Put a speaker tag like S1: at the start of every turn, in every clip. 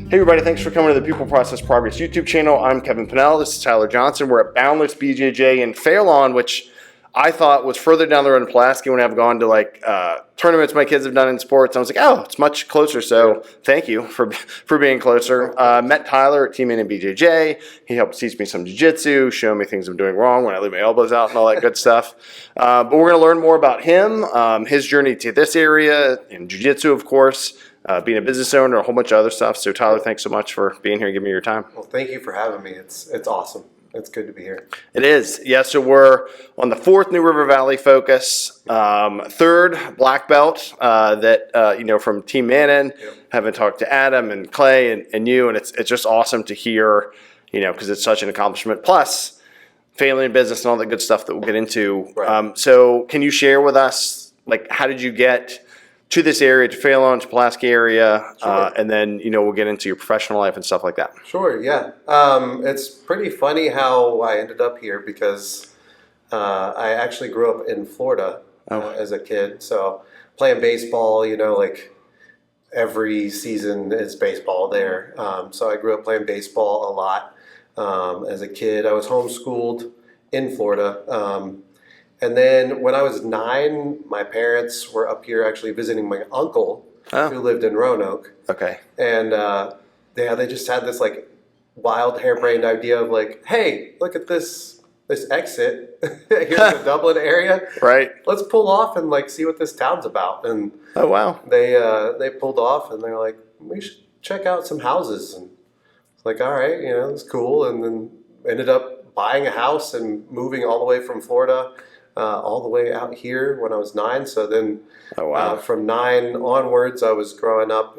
S1: Hey everybody, thanks for coming to the People Process Progress YouTube channel. I'm Kevin Pinnell. This is Tyler Johnson. We're at Boundless BJJ in Fairlawn, which I thought was further down the road in Pulaski when I've gone to tournaments my kids have done in sports. I was like, oh, it's much closer. So thank you for being closer. Met Tyler at Tim Mannon BJJ. He helped teach me some jiu-jitsu, show me things I'm doing wrong when I leave my elbows out and all that good stuff. But we're going to learn more about him, his journey to this area, in jiu-jitsu, of course. Being a business owner, a whole bunch of other stuff. So Tyler, thanks so much for being here and giving me your time.
S2: Well, thank you for having me. It's awesome. It's good to be here.
S1: It is. Yeah, so we're on the 4th New River Valley focus, 3rd black belt from Tim Mannon. Yep. Having talked to Adam and Clay and you, and it's just awesome to hear, because it's such an accomplishment. Plus, family and business and all that good stuff that we'll get into. Right. So can you share with us, how did you get to this area, to Fairlawn, to Pulaski area, sure. And then, we'll get into your professional life and stuff like that.
S2: Sure, yeah. It's pretty funny how I ended up here because I actually grew up in Florida as a kid. So playing baseball, every season is baseball there. So I grew up playing baseball a lot as a kid. I was homeschooled in Florida. And then when I was 9, my parents were up here actually visiting my uncle who lived in Roanoke. Okay. And they just had this wild harebrained idea of hey, look at this exit here in the Dublin area. Right. Let's pull off and see what this town's about. And
S1: oh wow.
S2: They pulled off and they're like, we should check out some houses. And it's all right, it's cool. And then ended up buying a house and moving all the way from Florida all the way out here when I was 9. So then from 9 onwards, I was growing up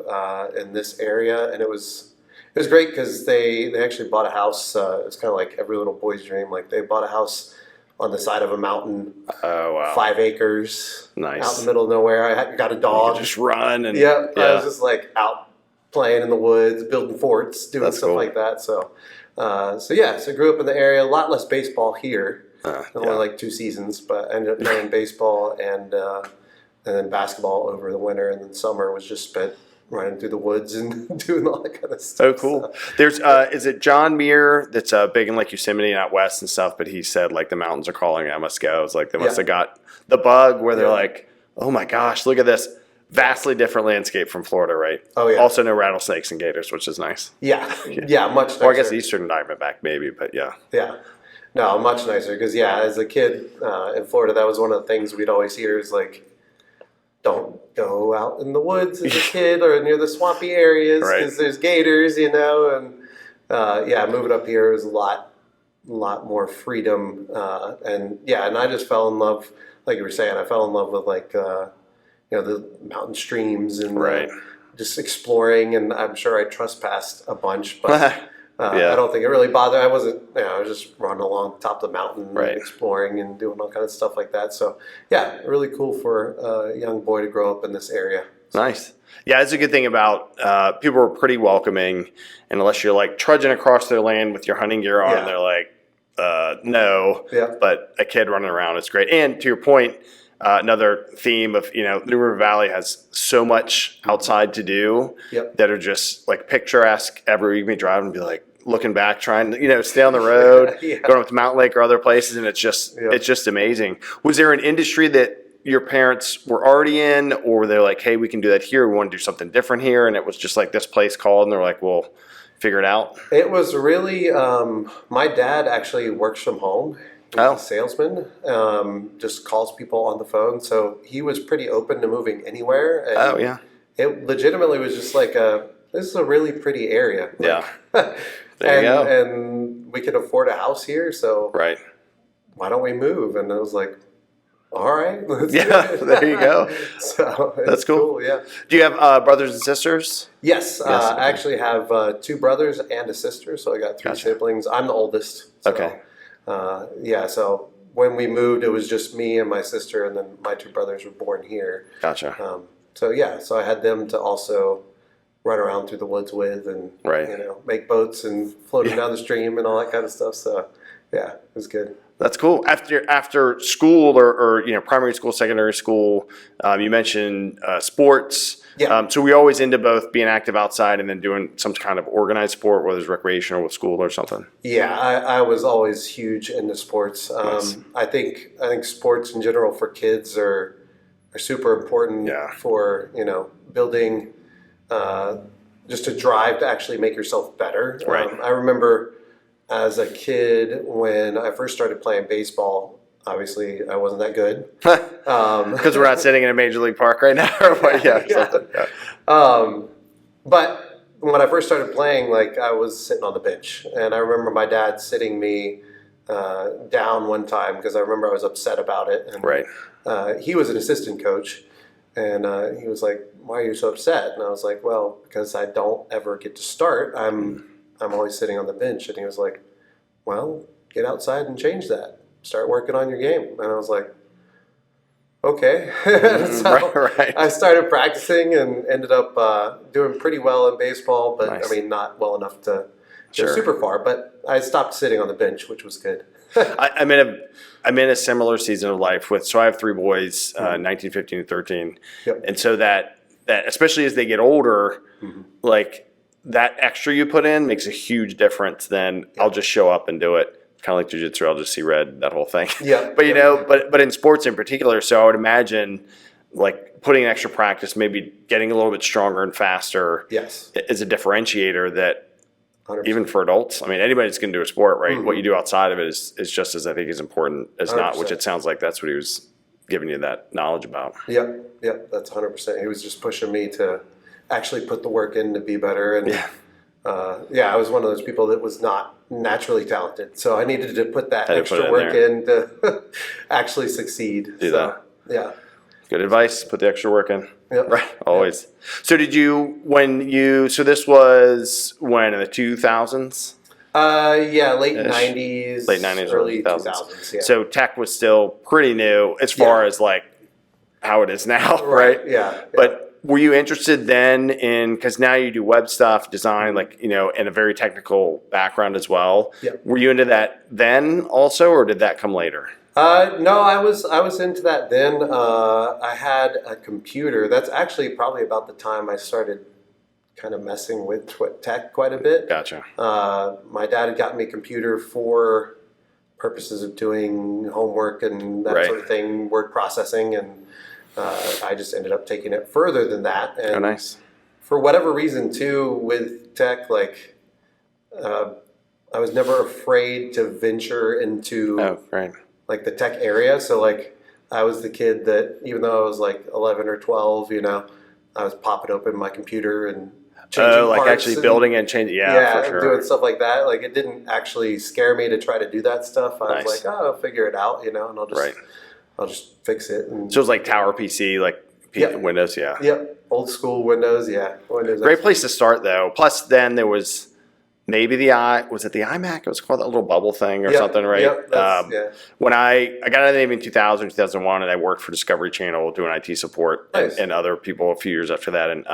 S2: in this area, and it was great because they actually bought a house. It's kind of like every little boy's dream. They bought a house on the side of a mountain. Oh wow! 5 acres. Nice. Out in the middle of nowhere. I got a dog.
S1: You could just run and
S2: yeah. I was just out playing in the woods, building forts, doing stuff like that. So I grew up in the area. A lot less baseball here. Only 2 seasons, but I ended up playing baseball and then basketball over the winter, and then summer was just spent running through the woods and doing all that kind of stuff.
S1: Oh, cool. So, there's is it John Muir that's big in Yosemite and out west and stuff, but he said the mountains are calling, I must go. It's they must have got the bug where they're oh my gosh, look at this. Vastly different landscape from Florida, right? Oh, yeah. Also no rattlesnakes and gators, which is nice.
S2: Yeah, much nicer.
S1: Or I guess eastern diamondback maybe, but yeah.
S2: Yeah. No, much nicer because, as a kid in Florida, that was one of the things we'd always hear is don't go out in the woods as a kid or near the swampy areas because there's gators, and moving up here was a lot more freedom and I just fell in love, like you were saying, I fell in love with the mountain streams and just exploring, and I'm sure I trespassed a bunch, but I don't think it really bothered. I wasn't, I was just running along the top of the mountain, exploring and doing all kinds of stuff like that. So, really cool for a young boy to grow up in this area.
S1: Nice. Yeah, it's a good thing about people are pretty welcoming, and unless you're trudging across their land with your hunting gear on, they're no. Yeah. But a kid running around is great. And to your point, another theme of, New River Valley has so much outside to do that are just picturesque. Every week we drive and be looking back, trying to, stay on the road, going up to Mountain Lake or other places. And it's just amazing. Was there an industry that your parents were already in, or were they hey, we can do that here. We want to do something different here. And it was just this place called, and they're well, figure it out.
S2: It was really, my dad actually works from home. He's a salesman, just calls people on the phone. So he was pretty open to moving anywhere. And it legitimately was just this is a really pretty area.
S1: Yeah. There you go.
S2: And we can afford a house here. So why don't we move? And I was all right. Let's do it.
S1: There you go.
S2: So
S1: that's cool. Yeah. Do you have brothers and sisters?
S2: Yes. I actually have 2 brothers and a sister. So I got 3 siblings. I'm the oldest. So. Okay. So when we moved, it was just me and my sister, and then my 2 brothers were born here. Gotcha. So I had them to also run around through the woods with, and make boats and floating down the stream and all that kind of stuff. So it was good.
S1: That's cool. After school or primary school, secondary school, you mentioned sports.
S2: Yeah.
S1: So we always into both being active outside and then doing some kind of organized sport, whether it's recreational with school or something.
S2: Yeah, I was always huge into sports.
S1: Nice.
S2: I think sports in general for kids are super important for building just a drive to actually make yourself better.
S1: Right.
S2: I remember as a kid when I first started playing baseball. Obviously, I wasn't that good.
S1: Because we're not sitting in a major league park right now. Or what?
S2: But when I first started playing, like I was sitting on the bench, and I remember my dad sitting me down one time because I remember I was upset about it. And, he was an assistant coach, and he was like, "Why are you so upset?" And I was like, "Well, because I don't ever get to start. I'm always sitting on the bench." And he was like, "Well, get outside and change that. Start working on your game." And I was like, okay. So I started practicing and ended up doing pretty well in baseball, but
S1: nice.
S2: I mean, not well enough to go super far, but I stopped sitting on the bench, which was good.
S1: I'm in a similar season of life so I have 3 boys, 19, 15, and 13. Yep. And so that especially as they get older, like that extra you put in makes a huge difference than I'll just show up and do it. Kind of like jiu-jitsu, I'll just see red, that whole thing.
S2: Yeah.
S1: But but in sports in particular, so I would imagine like putting in extra practice, maybe getting a little bit stronger and faster is a differentiator that
S2: 100%.
S1: Even for adults, I mean, anybody that's going to do a sport, right? What you do outside of it is just as I think is important as 100%. Not, which it sounds like that's what he was giving you that knowledge about.
S2: Yep, that's 100%. He was just pushing me to actually put the work in to be better. And I was one of those people that was not naturally talented, so I needed to put that extra work in to actually succeed.
S1: Do that.
S2: Yeah.
S1: Good advice. Put the extra work in.
S2: Yep.
S1: Right. Always. Yep. So so this was when, in the 2000s?
S2: Late 90s.
S1: Late 90s,
S2: early 2000s. Yeah.
S1: So tech was still pretty new as far as like how it is now, right?
S2: Yeah.
S1: But were you interested then because now you do web stuff, design, like, in a very technical background as well.
S2: Yeah.
S1: Were you into that then also, or did that come later?
S2: No, I was into that then. I had a computer. That's actually probably about the time I started kind of messing with tech quite a bit.
S1: Gotcha.
S2: My dad had gotten me a computer for purposes of doing homework and that sort of thing, word processing, and I just ended up taking it further than that. And
S1: nice.
S2: For whatever reason, too, with tech, like I was never afraid to venture into like the tech area. So like I was the kid that, even though I was like 11 or 12, I was popping open my computer and changing parts.
S1: Like actually building and changing. Yeah, for sure.
S2: Doing stuff like that. Like it didn't actually scare me to try to do that stuff. I was like, I'll figure it out, and I'll just fix it. And,
S1: so it was like Tower PC, like Windows,
S2: Yep, old school Windows, Windows.
S1: Great place to start, though. Plus, then there was maybe was it the iMac? It was called that little bubble thing or something, right?
S2: Yep,
S1: when I got out of the Navy in 2000, 2001, and I worked for Discovery Channel doing IT support and other people a few years after that. And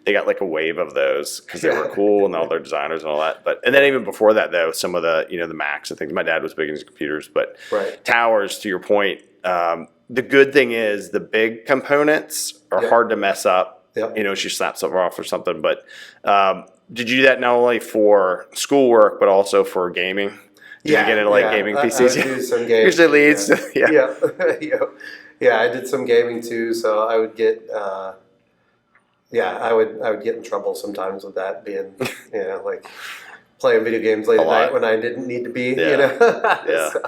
S1: they got like a wave of those because they were cool and all their designers and all that. And then even before that, though, some of the, the Macs and things. My dad was big in his computers. But towers, to your point, the good thing is the big components are hard to mess up. Yep. She slaps something off or something. But did you do that not only for schoolwork but also for gaming? Did you get into like gaming PCs?
S2: I do some gaming.
S1: Usually leads.
S2: I did some gaming too. So I would get, I would get in trouble sometimes with that being, like playing video games late at night when I didn't need to be. So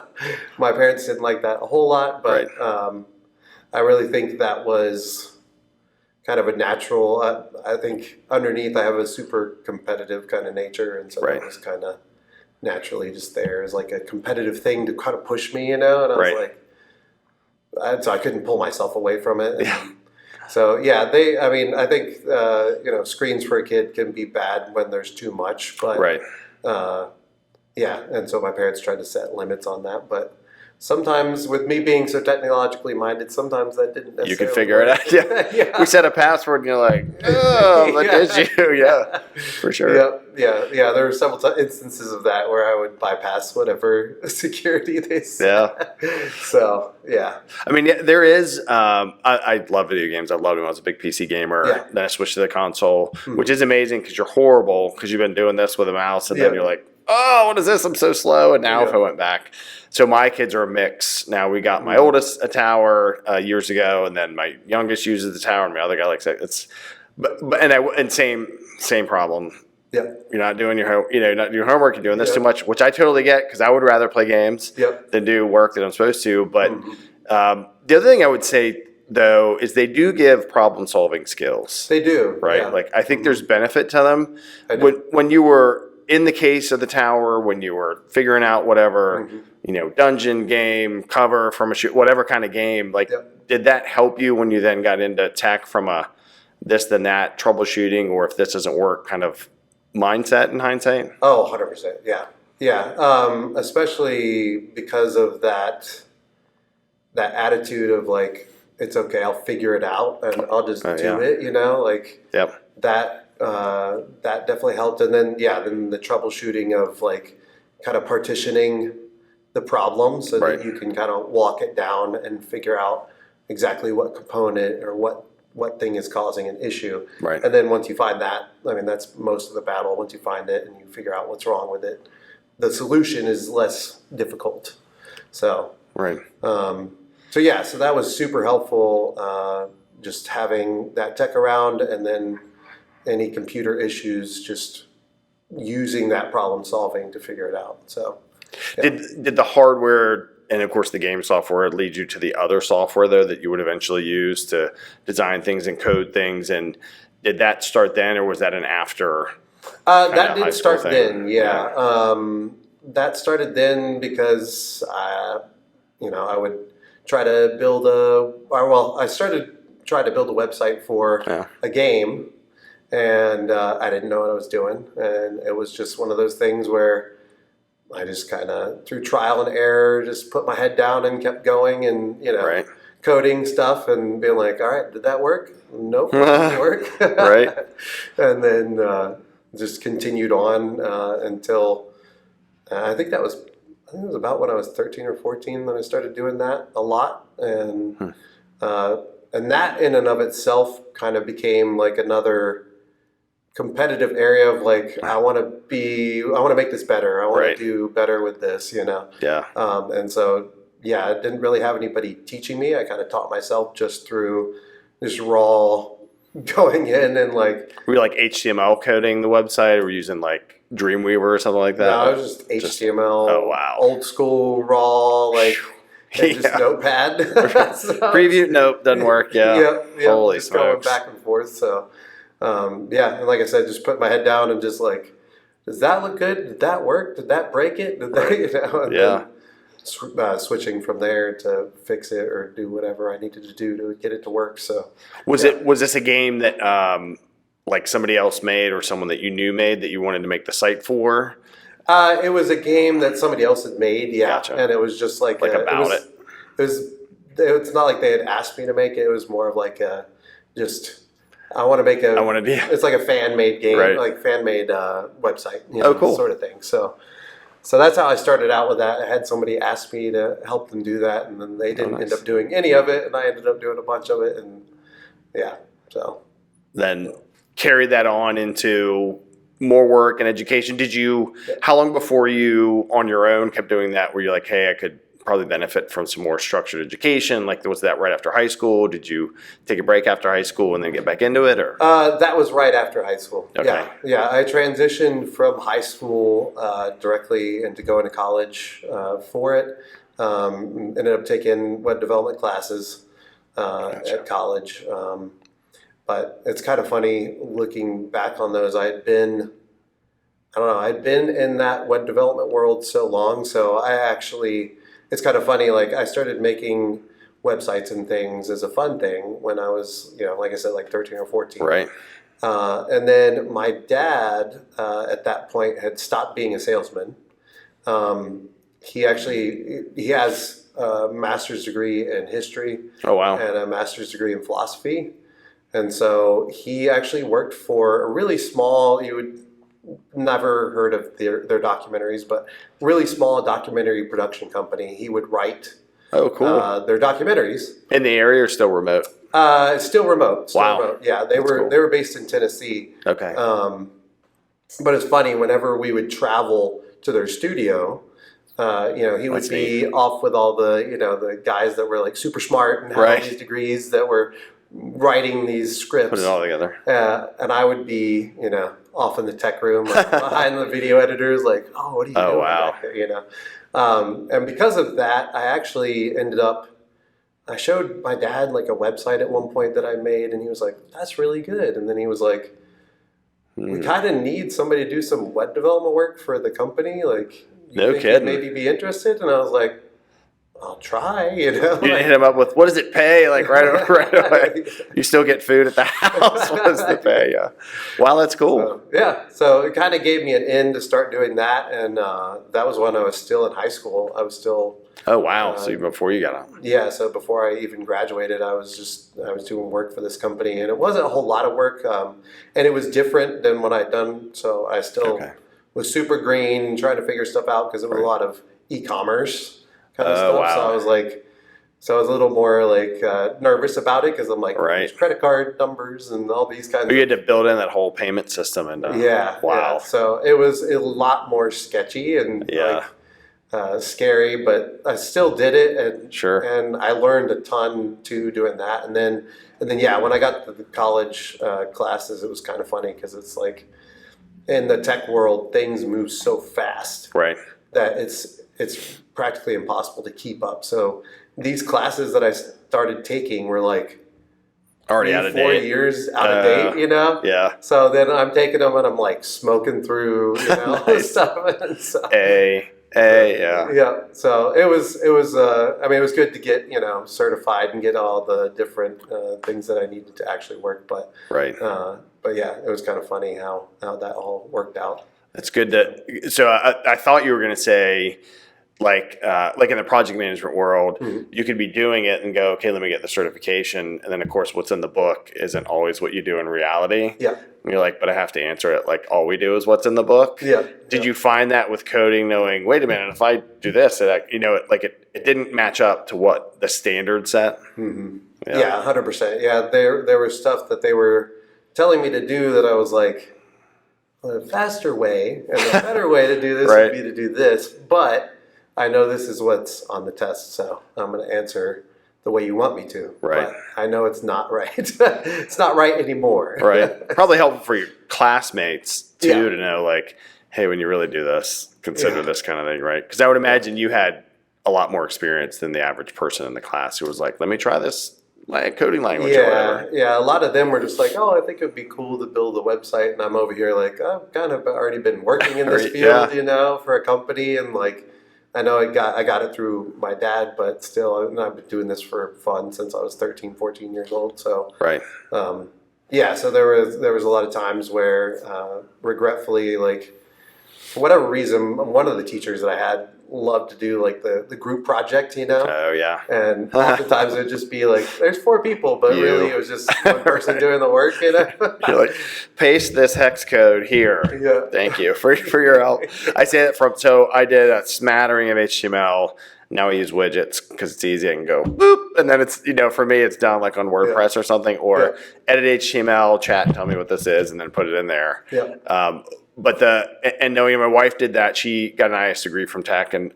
S2: my parents didn't like that a whole lot, but I really think that was kind of a natural. I think underneath I have a super competitive kind of nature, and so that was kind of naturally just there as like a competitive thing to kind of push me, and I was like, so I couldn't pull myself away from it. So I think screens for a kid can be bad when there's too much, but and so my parents tried to set limits on that, but sometimes with me being so technologically minded, sometimes that didn't necessarily
S1: You could figure it out. Yeah.
S2: Yeah.
S1: We set a password and you're like, oh, but did you? Yeah, for sure.
S2: Yeah. There were several instances of that where I would bypass whatever security they set. Yeah. So, yeah.
S1: I mean, there is, I love video games. I loved them. I was a big PC gamer. Yeah. Then I switched to the console, which is amazing because you're horrible because you've been doing this with a mouse and then you're like, oh, what is this? I'm so slow. And now if I went back. So my kids are a mix. Now we got my oldest a tower years ago, and then my youngest uses the tower, and my other guy likes it. And same problem. Yeah, you're not doing your homework. You're doing this too much, which I totally get because I would rather play games than do work that I'm supposed to. But the other thing I would say though is they do give problem solving skills.
S2: They do,
S1: right?
S2: Yeah.
S1: Like I think there's benefit to them. When you were in the case of the tower, when you were figuring out whatever, dungeon game, cover from a shoot, whatever kind of game, like, did that help you when you then got into tech from a this, then that, troubleshooting, or if this doesn't work kind of mindset in hindsight?
S2: Oh, 100%. Yeah. Yeah. Especially because of that attitude of like, it's okay, I'll figure it out and I'll just do it, like that definitely helped. And then, then the troubleshooting of like kind of partitioning the problem so that you can kind of walk it down and figure out exactly what component or what thing is causing an issue. Right. And then once you find that, I mean, that's most of the battle. Once you find it and you figure out what's wrong with it, the solution is less difficult. So, so that was super helpful, just having that tech around, and then any computer issues, just using that problem solving to figure it out. So,
S1: did the hardware and of course the game software lead you to the other software though that you would eventually use to design things and code things? And did that start then, or was that an after?
S2: That did start then. Yeah. That started then because I would try to build I started trying to build a website for a game, and I didn't know what I was doing, and it was just one of those things where I just kind of, through trial and error, just put my head down and kept going and, coding stuff and being like, all right, did that work? Nope, it didn't work. And then just continued on until I think it was about when I was 13 or 14 that I started doing that a lot. And that in and of itself kind of became like another competitive area of like, I want to make this better. I want to do better with this, Yeah. And so, I didn't really have anybody teaching me. I kind of taught myself just through this raw going in and like.
S1: Were you like HTML coding the website, or were you using like Dreamweaver or something like that?
S2: No, I was just HTML. Oh, wow. Old school, raw, like. And just Notepad.
S1: Preview, nope, doesn't work. Yeah. Holy
S2: just
S1: smokes.
S2: Going back and forth. So. And like I said, just put my head down and just like, does that look good? Did that work? Did that break it? Did that, then, switching from there to fix it or do whatever I needed to do to get it to work. So
S1: was this a game that like somebody else made or someone that you knew made that you wanted to make the site for?
S2: It was a game that somebody else had made. Yeah. Gotcha. And it was just like it's not like they had asked me to make it. It was more of like I want to make it's like a fan-made game, like fan-made website,
S1: cool.
S2: Sort of thing. So that's how I started out with that. I had somebody ask me to help them do that, and then they didn't end up doing any of it, and I ended up doing a bunch of it, and so.
S1: Then carry that on into more work and education. How long before you, on your own, kept doing that, were you like, hey, I could probably benefit from some more structured education? Like, was that right after high school? Did you take a break after high school and then get back into it, or?
S2: That was right after high school.
S1: Okay.
S2: Yeah. I transitioned from high school directly into going to college for it. Ended up taking web development classes at college. But it's kind of funny looking back on those. I'd been in that web development world so long, so it's kind of funny, like I started making websites and things as a fun thing when I was, like I said, like 13 or 14.
S1: Right.
S2: And then my dad, at that point, had stopped being a salesman. He has a master's degree in history.
S1: Oh, wow.
S2: And a master's degree in philosophy. And so he actually worked for a really small, you would never heard of their documentaries, but really small documentary production company. He would write
S1: cool.
S2: Their documentaries.
S1: In the area or still remote?
S2: Still remote.
S1: Wow.
S2: Remote. Yeah, they were based in Tennessee.
S1: Okay.
S2: But it's funny, whenever we would travel to their studio, he would be off with all the, the guys that were like super smart and had all these degrees that were writing these scripts.
S1: Put it all together.
S2: And I would be, off in the tech room, like behind the video editors, like, oh, what are you doing back there, and because of that, I actually I showed my dad like a website at one point that I made, and he was like, that's really good. And then he was like, we kind of need somebody to do some web development work for the company. Like,
S1: no kidding.
S2: Maybe be interested. And I was like, I'll try,
S1: You didn't hit him up with, what does it pay? Like right away. You still get food at the house. What does it pay? Yeah. Wow, that's cool.
S2: So it kind of gave me an in to start doing that. And that was when I was still in high school. I was still...
S1: Oh, wow. So even before you got out.
S2: Yeah. So before I even graduated, I was doing work for this company. And it wasn't a whole lot of work. And it was different than what I'd done. So I still was super green, trying to figure stuff out because it was a lot of e-commerce kind of stuff.
S1: Wow.
S2: So I was a little more like nervous about it because I'm like, there's credit card numbers and all these kinds of...
S1: You had to build in that whole payment system. And wow.
S2: Yeah. So it was a lot more sketchy and scary, but I still did it. And and I learned a ton too doing that. And then when I got to the college classes, it was kind of funny because it's like in the tech world, things move so fast that it's practically impossible to keep up. So these classes that I started taking were like
S1: already out of date.
S2: 4 years out of date,
S1: Yeah.
S2: So then I'm taking them and I'm like smoking through, stuff. And so, yeah. So it was it was good to get, certified and get all the different things that I needed to actually work. But yeah, it was kind of funny how that all worked out.
S1: That's good. So I thought you were going to say, like in the project management world, you could be doing it and go, okay, let me get the certification. And then, of course, what's in the book isn't always what you do in reality. Yeah. And you're like, but I have to answer it like all we do is what's in the book. Yeah. Did you find that with coding, knowing, wait a minute, if I do this, it didn't match up to what the standard set?
S2: Mm-hmm. Yeah, 100%. Yeah, there was stuff that they were telling me to do that I was like, the faster way and the better way to do this would be to do this. But I know this is what's on the test, so I'm going to answer the way you want me to. Right. But I know it's not right. It's not right anymore.
S1: Right. Probably helpful for your classmates, too, to know, like, hey, when you really do this, consider this kind of thing, right? Because I would imagine you had a lot more experience than the average person in the class who was like, let me try this coding language or whatever.
S2: Yeah, a lot of them were just like, oh, I think it would be cool to build a website. And I'm over here like, I've kind of already been working in this field, for a company. And like, I know I got it through my dad, but still, I've been doing this for fun since I was 13, 14 years old. So, so there was a lot of times where, regretfully, like, for whatever reason, one of the teachers that I had loved to do like the group project,
S1: Oh yeah.
S2: And oftentimes it would just be like, there's 4 people, but really it was just one person doing the work,
S1: You're like, paste this hex code here. Yeah. Thank you for your help. I say that so I did a smattering of HTML. Now I use widgets because it's easy. I can go boop, and then it's, for me, it's done like on WordPress or something, or edit HTML, chat, tell me what this is, and then put it in there. Yeah. But knowing my wife did that, she got an IS degree from tech, and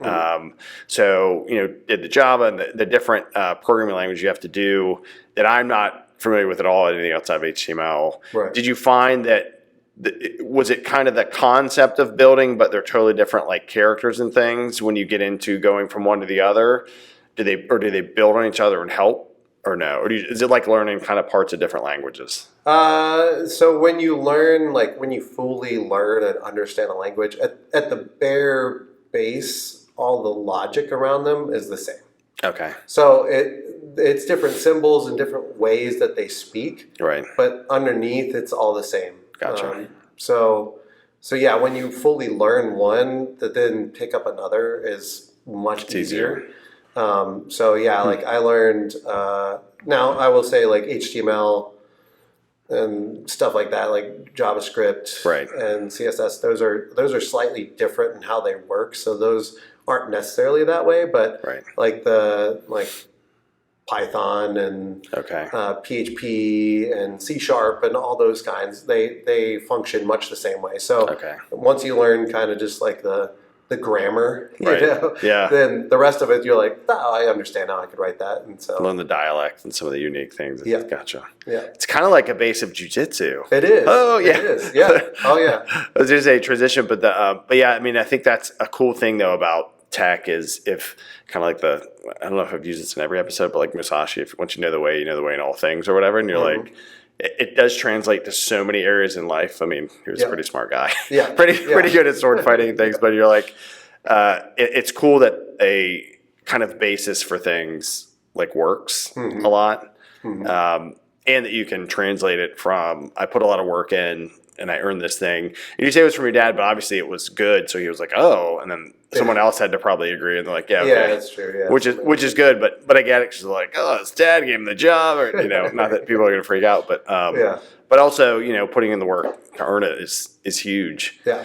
S1: so did the Java and the different programming language you have to do that I'm not familiar with at all. Anything outside of HTML. Right. Did you find that was it kind of the concept of building, but they're totally different, like characters and things when you get into going from one to the other? Do they build on each other and help? Or no? Or is it like learning kind of parts of different languages?
S2: So when you learn, like when you fully learn and understand a language, at the bare base, all the logic around them is the same. Okay. So it's different symbols and different ways that they speak. Right. But underneath, it's all the same. Gotcha. So yeah, when you fully learn one, to then pick up another is much easier. So yeah, like I learned, now I will say like HTML and stuff like that, like JavaScript and CSS, those are slightly different in how they work. So those aren't necessarily that way, but like Python and PHP and C# and all those kinds, they function much the same way. So once you learn kind of just like the grammar, you know, then the rest of it, you're like, oh, I understand how I could write that. And so
S1: learn the dialect and some of the unique things. Gotcha.
S2: Yeah.
S1: It's kind of like a base of jiu-jitsu.
S2: It is.
S1: Oh, yeah.
S2: It is. Yeah. Oh, yeah.
S1: I was going to say transition, but yeah, I mean, I think that's a cool thing though about tech is if kind of like I don't know if I've used this in every episode, but like Musashi, if once you know the way in all things or whatever, and you're like, it does translate to so many areas in life. I mean, he was a pretty smart guy. Pretty good at sword fighting and things, but you're like, it's cool that a kind of basis for things like works a lot. And that you can translate it from, I put a lot of work in and I earned this thing. And you say it was from your dad, but obviously it was good. So he was like, oh, and then someone else had to probably agree. And they're like, yeah, okay.
S2: Yeah, that's true. Yeah,
S1: which is good. But I get it. Cause like, oh, his dad gave him the job or, not that people are going to freak out, but, but also, putting in the work to earn it is huge.
S2: Yeah.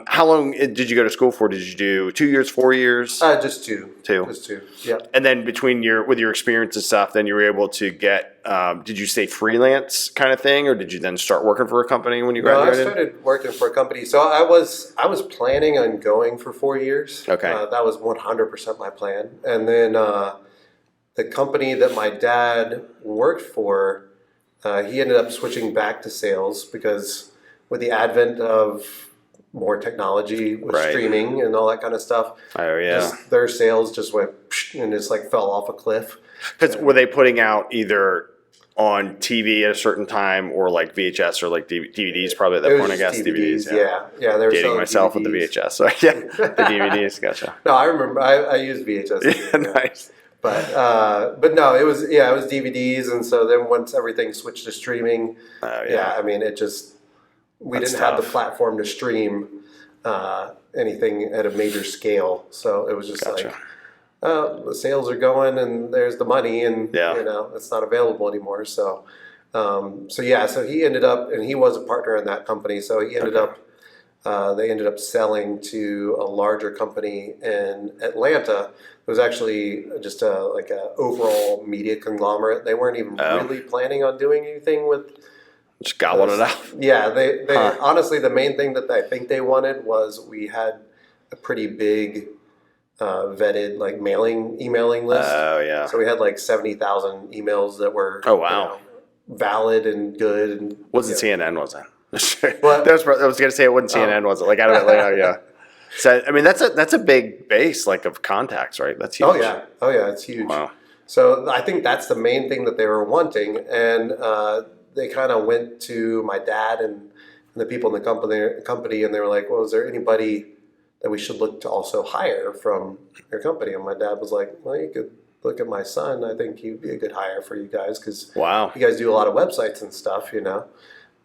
S1: How long did you go to school for? Did you do 2 years, 4 years?
S2: Just two. Just two. Yeah.
S1: And then with your experience and stuff, then you were able to get, did you stay freelance kind of thing, or did you then start working for a company when you graduated?
S2: No, I started working for a company. So I was planning on going for 4 years.
S1: Okay.
S2: That was 100% my plan. And then the company that my dad worked for, he ended up switching back to sales because with the advent of more technology with streaming and all that kind of stuff, their sales just went and just like fell off a cliff.
S1: Because were they putting out either on TV at a certain time or like VHS or like DVDs probably at that point, I guess. DVDs,
S2: yeah. They were
S1: dating myself
S2: DVDs.
S1: With the VHS. So yeah, the DVDs, gotcha.
S2: No, I remember. I used VHS.
S1: Yeah, nice.
S2: But no, it was DVDs, and so then once everything switched to streaming, I mean, we didn't have the platform to stream anything at a major scale, so it was just like, the sales are going, and there's the money, and it's not available anymore. So, so he ended up, and he was a partner in that company, so he ended up. They ended up selling to a larger company in Atlanta. It was actually just like a overall media conglomerate. They weren't even really planning on doing anything with.
S1: Just gobbling it out.
S2: Yeah, they honestly, the main thing that I think they wanted was we had a pretty big vetted like emailing list.
S1: Oh yeah.
S2: So we had like 70,000 emails that were valid and good. And
S1: wasn't CNN, was it? I was going to say it wasn't CNN, was it? Like out of Atlanta, yeah. So I mean, that's a big base like of contacts, right? That's huge.
S2: Oh yeah, it's huge.
S1: Wow.
S2: So I think that's the main thing that they were wanting, and they kind of went to my dad and the people in the company, and they were like, "Well, is there anybody that we should look to also hire from your company?" And my dad was like, "Well, you could look at my son. I think he'd be a good hire for you guys because you guys do a lot of websites and stuff,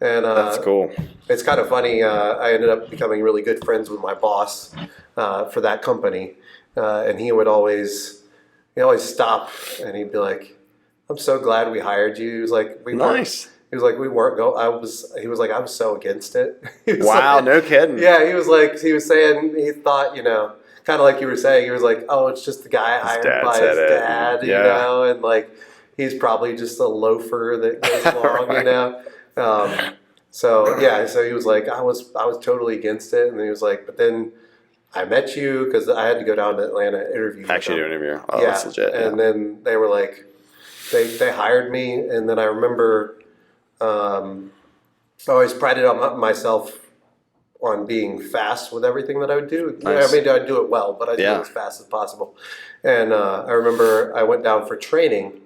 S2: And
S1: that's cool.
S2: It's kind of funny. I ended up becoming really good friends with my boss for that company, and he would always stop and he'd be like, "I'm so glad we hired you." He was like,
S1: "Nice."
S2: He was like, "We weren't go." He was like, "I was so against it."
S1: Wow, like, no kidding.
S2: Yeah, he was saying he thought kind of like you were saying. He was like, "Oh, it's just the guy hired by his dad, and like he's probably just a loafer that goes along, So he was like, I was totally against it, and he was like, but then I met you because I had to go down to Atlanta and interview.
S1: Actually, do an interview. Oh, that's legit.
S2: And then they were like, they hired me, and then I remember, I always prided on myself on being fast with everything that I would do.
S1: Nice.
S2: I mean, I'd do it well, but I'd do it as fast as possible. And I remember I went down for training.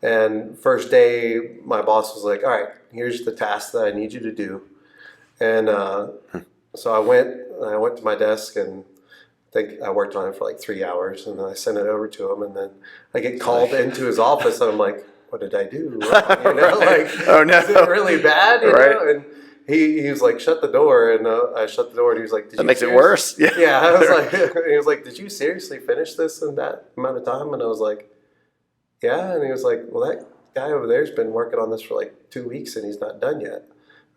S2: And first day, my boss was like, "All right, here's the task that I need you to do." And so I went to my desk, and I think I worked on it for like 3 hours, and then I sent it over to him, and then I get called into his office, and I'm like, "What did I do?" Like,
S1: oh no,
S2: is it really bad? You know? And he was like, shut the door, and I shut the door, and he was like,
S1: that makes it worse.
S2: Yeah. Yeah, I was like, he was like, did you seriously finish this in that amount of time? And I was like, yeah. And he was like, well, that guy over there's been working on this for like 2 weeks, and he's not done yet.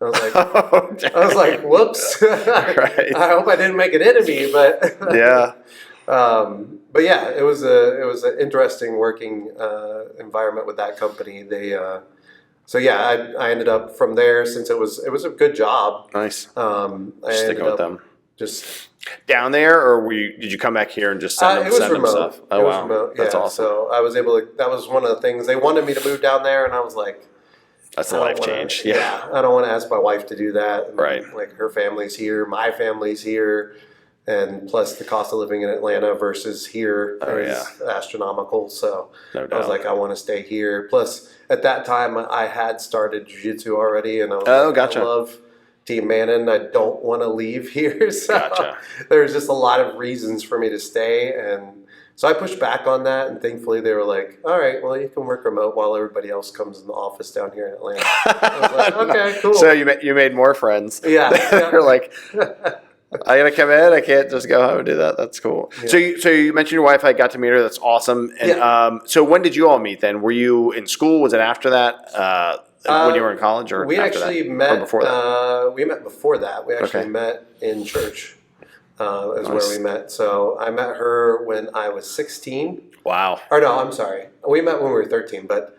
S2: And I was like, whoops.
S1: Right.
S2: I hope I didn't make an enemy, but
S1: yeah.
S2: But yeah, it was an interesting working environment with that company. So yeah, I ended up from there, since it was a good job.
S1: Nice.
S2: Sticking
S1: with them.
S2: Just
S1: down there, or did you come back here and just send them stuff? Oh,
S2: it was
S1: wow.
S2: remote.
S1: That's
S2: yeah.
S1: awesome.
S2: So I was able to. That was one of the things they wanted me to move down there, and I was like,
S1: that's a life change. Yeah.
S2: I don't want to ask my wife to do that. And
S1: right.
S2: Like her family's here, my family's here, and plus the cost of living in Atlanta versus here is astronomical. So
S1: no doubt.
S2: I was like, I want to stay here. Plus, at that time, I had started jiu-jitsu already, and I was
S1: gotcha.
S2: I love Tim Mannon. I don't want to leave here. So
S1: gotcha.
S2: There's just a lot of reasons for me to stay, and so I pushed back on that, and thankfully they were like, all right, well, you can work remote while everybody else comes in the office down here in Atlanta. I was like, okay, cool.
S1: So you made more friends.
S2: Yeah.
S1: They're like, I got to come in. I can't just go home and do that. That's cool. Yeah. So you mentioned your wife. I got to meet her. That's awesome. And so when did you all meet then? Were you in school? Was it after that? When you were in college, or
S2: we
S1: after
S2: actually
S1: that?
S2: met
S1: or before that?
S2: We met before that. We actually met in church. Is where we met. So I met her when I was 16.
S1: Wow.
S2: Or no, I'm sorry. We met when we were 13, but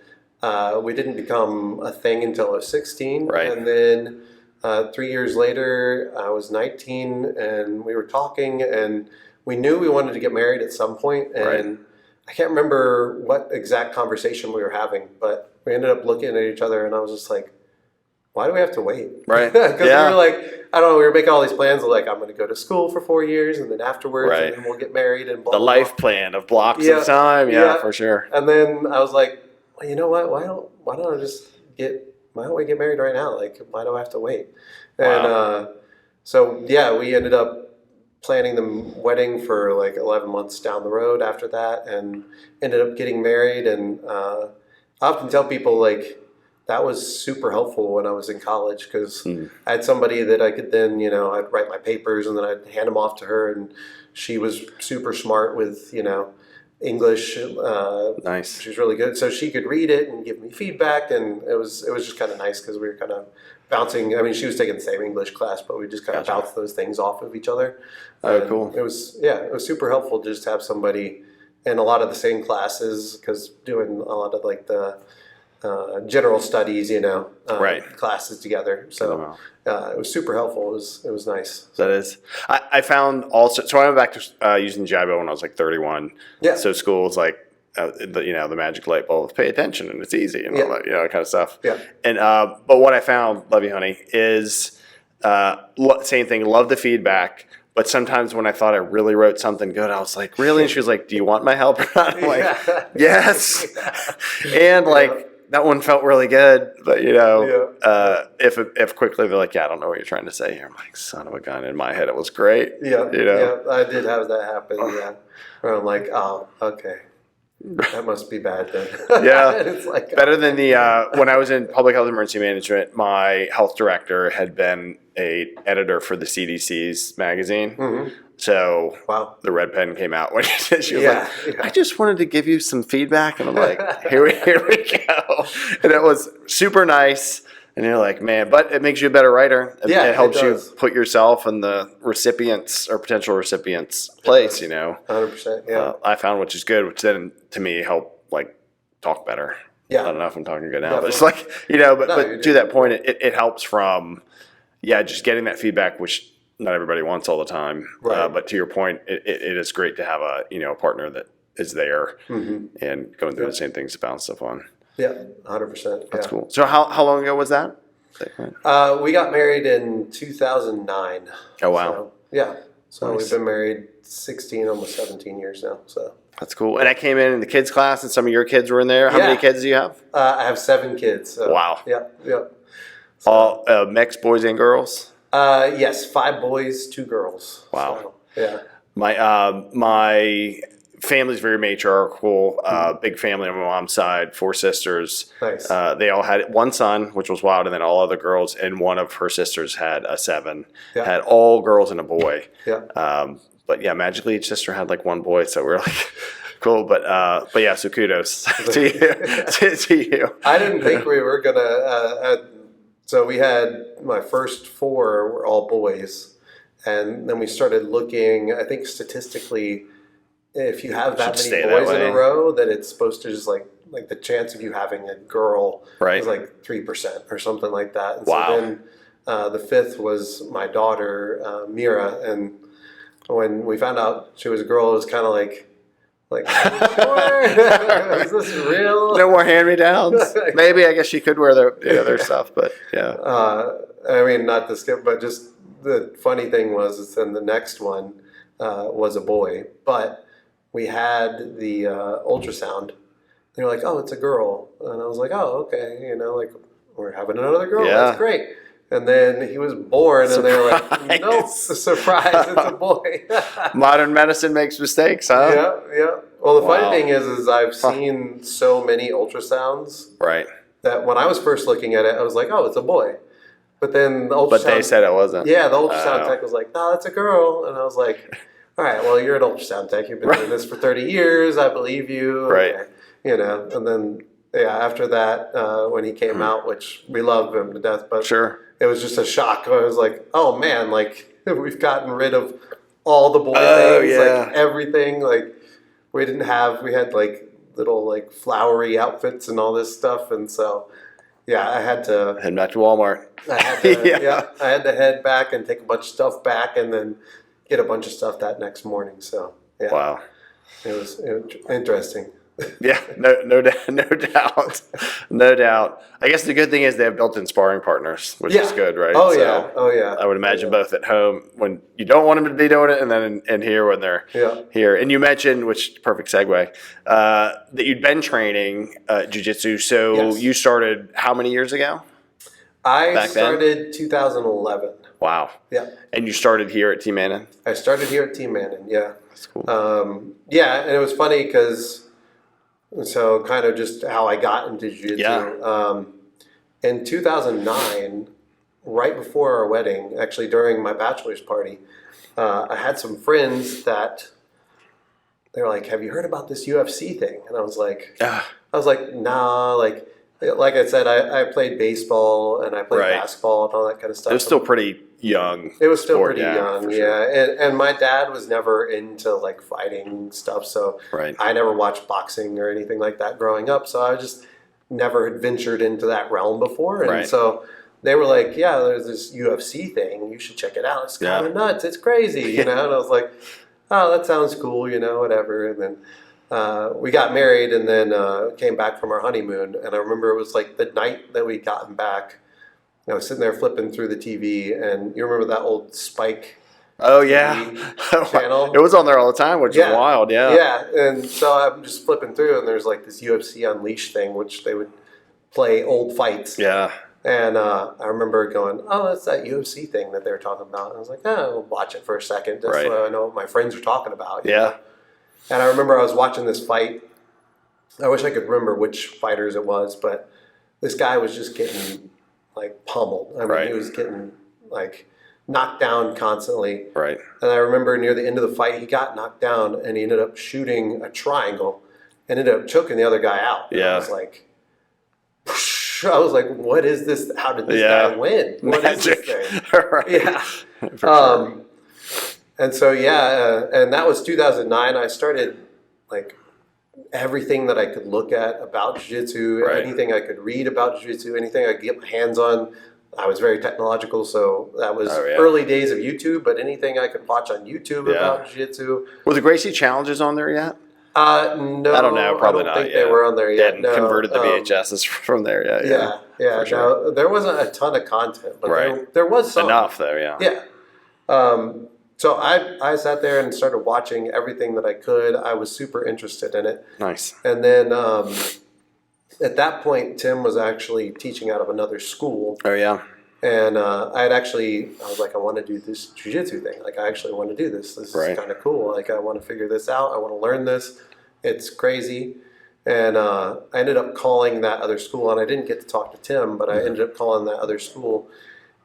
S2: we didn't become a thing until I was 16.
S1: Right.
S2: And then 3 years later, I was 19, and we were talking, and we knew we wanted to get married at some point. And I can't remember what exact conversation we were having, but we ended up looking at each other, and I was just like, why do we have to wait?
S1: Right.
S2: Because we were like, I don't know, we were making all these plans of like, I'm going to go to school for 4 years, and then afterwards, and then we'll get married, and blah,
S1: the
S2: blah,
S1: life plan of blocks of time. Yeah, for sure.
S2: And then I was like, well, you know what? Why don't we get married right now? Like, why do I have to wait? And so we ended up planning the wedding for like 11 months down the road after that, and ended up getting married. And I often tell people, like, that was super helpful when I was in college, because I had somebody that I could then, I'd write my papers and then I'd hand them off to her, and she was super smart with, English.
S1: Nice.
S2: She was really good. So she could read it and give me feedback, and it was just kind of nice, because we were kind of bouncing. I mean, she was taking the same English class, but we just kind of bounced those things off of each other.
S1: Cool.
S2: It was super helpful to just have somebody in a lot of the same classes, because doing a lot of like the general studies, classes together. So it was super helpful. It was nice.
S1: That is. I found also. So I went back to using Jibo when I was like 31. Yeah. So school was like, the magic light bulb. Pay attention, and it's easy, and all that, kind of stuff. Yeah. And but what I found, love you, honey, is same thing. Love the feedback. But sometimes when I thought I really wrote something good, I was like, really? And she was like, do you want my help or not? I'm like, yes. And like, that one felt really good, but if quickly they're like, I don't know what you're trying to say here. I'm like, son of a gun. In my head, it was great.
S2: Yeah, I did have that happen. Yeah, where I'm like, oh, okay, that must be bad then.
S1: Yeah,
S2: it's like
S1: better than the when I was in public health emergency management. My health director had been a editor for the CDC's magazine. Mm-hmm. So the red pen came out when she was like, I just wanted to give you some feedback. And I'm like, here we go. And it was super nice. And you're like, man, but it makes you a better writer. It helps you put yourself in the recipient's or potential recipient's place,
S2: 100%, yeah.
S1: I found, which is good, which then to me helped like talk better. Yeah. I don't know if I'm talking good now, but it's like, but to that point, it helps from, just getting that feedback, which not everybody wants all the time, but to your point, it is great to have a partner that is there and going through the same things to bounce stuff on.
S2: Yeah, 100%.
S1: That's cool. So how long ago was that?
S2: We got married in 2009.
S1: Oh wow!
S2: So we've been married 16, almost 17 years now. So
S1: that's cool. And I came in the kids class, and some of your kids were in there. How many kids do you have?
S2: I have 7 kids. So,
S1: wow.
S2: Yeah.
S1: So, all mixed boys and girls.
S2: Yes, 5 boys, 2 girls.
S1: Wow.
S2: So, yeah.
S1: My family's very matriarchal, big family on my mom's side, 4 sisters.
S2: Nice.
S1: They all had one son, which was wild, and then all other girls, and one of her sisters had a 7.
S2: Yeah.
S1: Had all girls and a boy.
S2: Yeah.
S1: But yeah, magically each sister had like one boy, so we're like cool. But yeah, so kudos to you. to you.
S2: I didn't think we were gonna. So we had my first 4 were all boys, and then we started looking. I think statistically, if you have that many boys in a row, that it's supposed to just like the chance of you having a girl is like 3% or something like that. And
S1: wow.
S2: So then the 5th was my daughter Mira, and when we found out she was a girl, it was kind of like, sure? Is this real?
S1: No more hand-me-downs? Maybe, I guess she could wear their stuff, but yeah.
S2: I mean, not to skip, but just the funny thing was then the next one was a boy, but we had the ultrasound. They were like, oh, it's a girl. And I was like, oh, okay, like we're having another girl. Yeah. That's great. And then he was born, and they were like, nope, surprise, it's a boy.
S1: Modern medicine makes mistakes, huh?
S2: Yeah, yeah. Well, the funny thing is I've seen so many ultrasounds that when I was first looking at it, I was like, oh, it's a boy. But then the ultrasound...
S1: But they said it wasn't.
S2: Yeah, the ultrasound tech was like, no, it's a girl. And I was like, all right, well, you're an ultrasound tech. You've been doing this for 30 years. I believe you.
S1: Right.
S2: Okay. And then, after that, when he came out, which we love him to death, but... Sure. It was just a shock. I was like, oh man, like we've gotten rid of all the boy things, like everything. Like we had like little like flowery outfits and all this stuff. And so, I had to
S1: head back to Walmart.
S2: I had to, I had to head back and take a bunch of stuff back and then get a bunch of stuff that next morning. So,
S1: wow.
S2: It was interesting.
S1: Yeah, no doubt. I guess the good thing is they have built-in sparring partners, which is good, right?
S2: Oh yeah.
S1: I would imagine both at home when you don't want them to be doing it, and then in here when they're here. And you mentioned, which perfect segue, that you'd been training jiu-jitsu. So you started how many years ago?
S2: I started 2011.
S1: Wow.
S2: Yeah.
S1: And you started here at Tim Mannon?
S2: I started here at Tim Mannon. Yeah.
S1: That's cool.
S2: And it was funny because. So kind of just how I got into jiu-jitsu. Yeah. In 2009, right before our wedding, actually during my bachelor's party, I had some friends that they were like, have you heard about this UFC thing? And I was like, nah, like I said, I played baseball and I played basketball and all that kind of stuff.
S1: It was still pretty young.
S2: It was still pretty young, sure. And my dad was never into like fighting stuff, so I never watched boxing or anything like that growing up. So I just never had ventured into that realm before, and so they were like, "Yeah, there's this UFC thing. You should check it out. It's kind of nuts. It's crazy, And I was like, "Oh, that sounds cool, whatever." And then we got married, and then came back from our honeymoon. And I remember it was like the night that we'd gotten back. I was sitting there flipping through the TV, and you remember that old Spike?
S1: Oh yeah,
S2: channel.
S1: It was on there all the time, which is wild.
S2: Yeah, and so I'm just flipping through, and there's like this UFC Unleashed thing, which they would play old fights.
S1: Yeah.
S2: And I remember going, oh, that's that UFC thing that they were talking about. And I was like, oh, I'll watch it for a second, just so I know what my friends are talking about. You know? And I remember I was watching this fight. I wish I could remember which fighters it was, but this guy was just getting like pummeled. I mean, he was getting like knocked down constantly. Right. And I remember near the end of the fight, he got knocked down and he ended up shooting a triangle and ended up choking the other guy out. And I was like, what is this? How did this guy win? What is this thing? And so, and that was 2009. I started like everything that I could look at about jiu-jitsu, anything I could read about jiu-jitsu, anything I could get my hands on. I was very technological, so that was early days of YouTube, but anything I could watch on YouTube about jiu-jitsu.
S1: Were the Gracie challenges on there yet?
S2: No.
S1: I don't know, probably
S2: I don't think they were on there yet.
S1: They hadn't converted the VHSs from there yet.
S2: For sure. There wasn't a ton of content, but there was some.
S1: Enough, though,
S2: So I sat there and started watching everything that I could. I was super interested in it.
S1: Nice.
S2: And then at that point, Tim was actually teaching out of another school.
S1: Oh, yeah.
S2: And I was like, I want to do this jiu-jitsu thing. Like, I actually want to do this. This is kind of cool. Like, I want to figure this out. I want to learn this. It's crazy. And I ended up calling that other school, and I didn't get to talk to Tim, but I ended up calling that other school.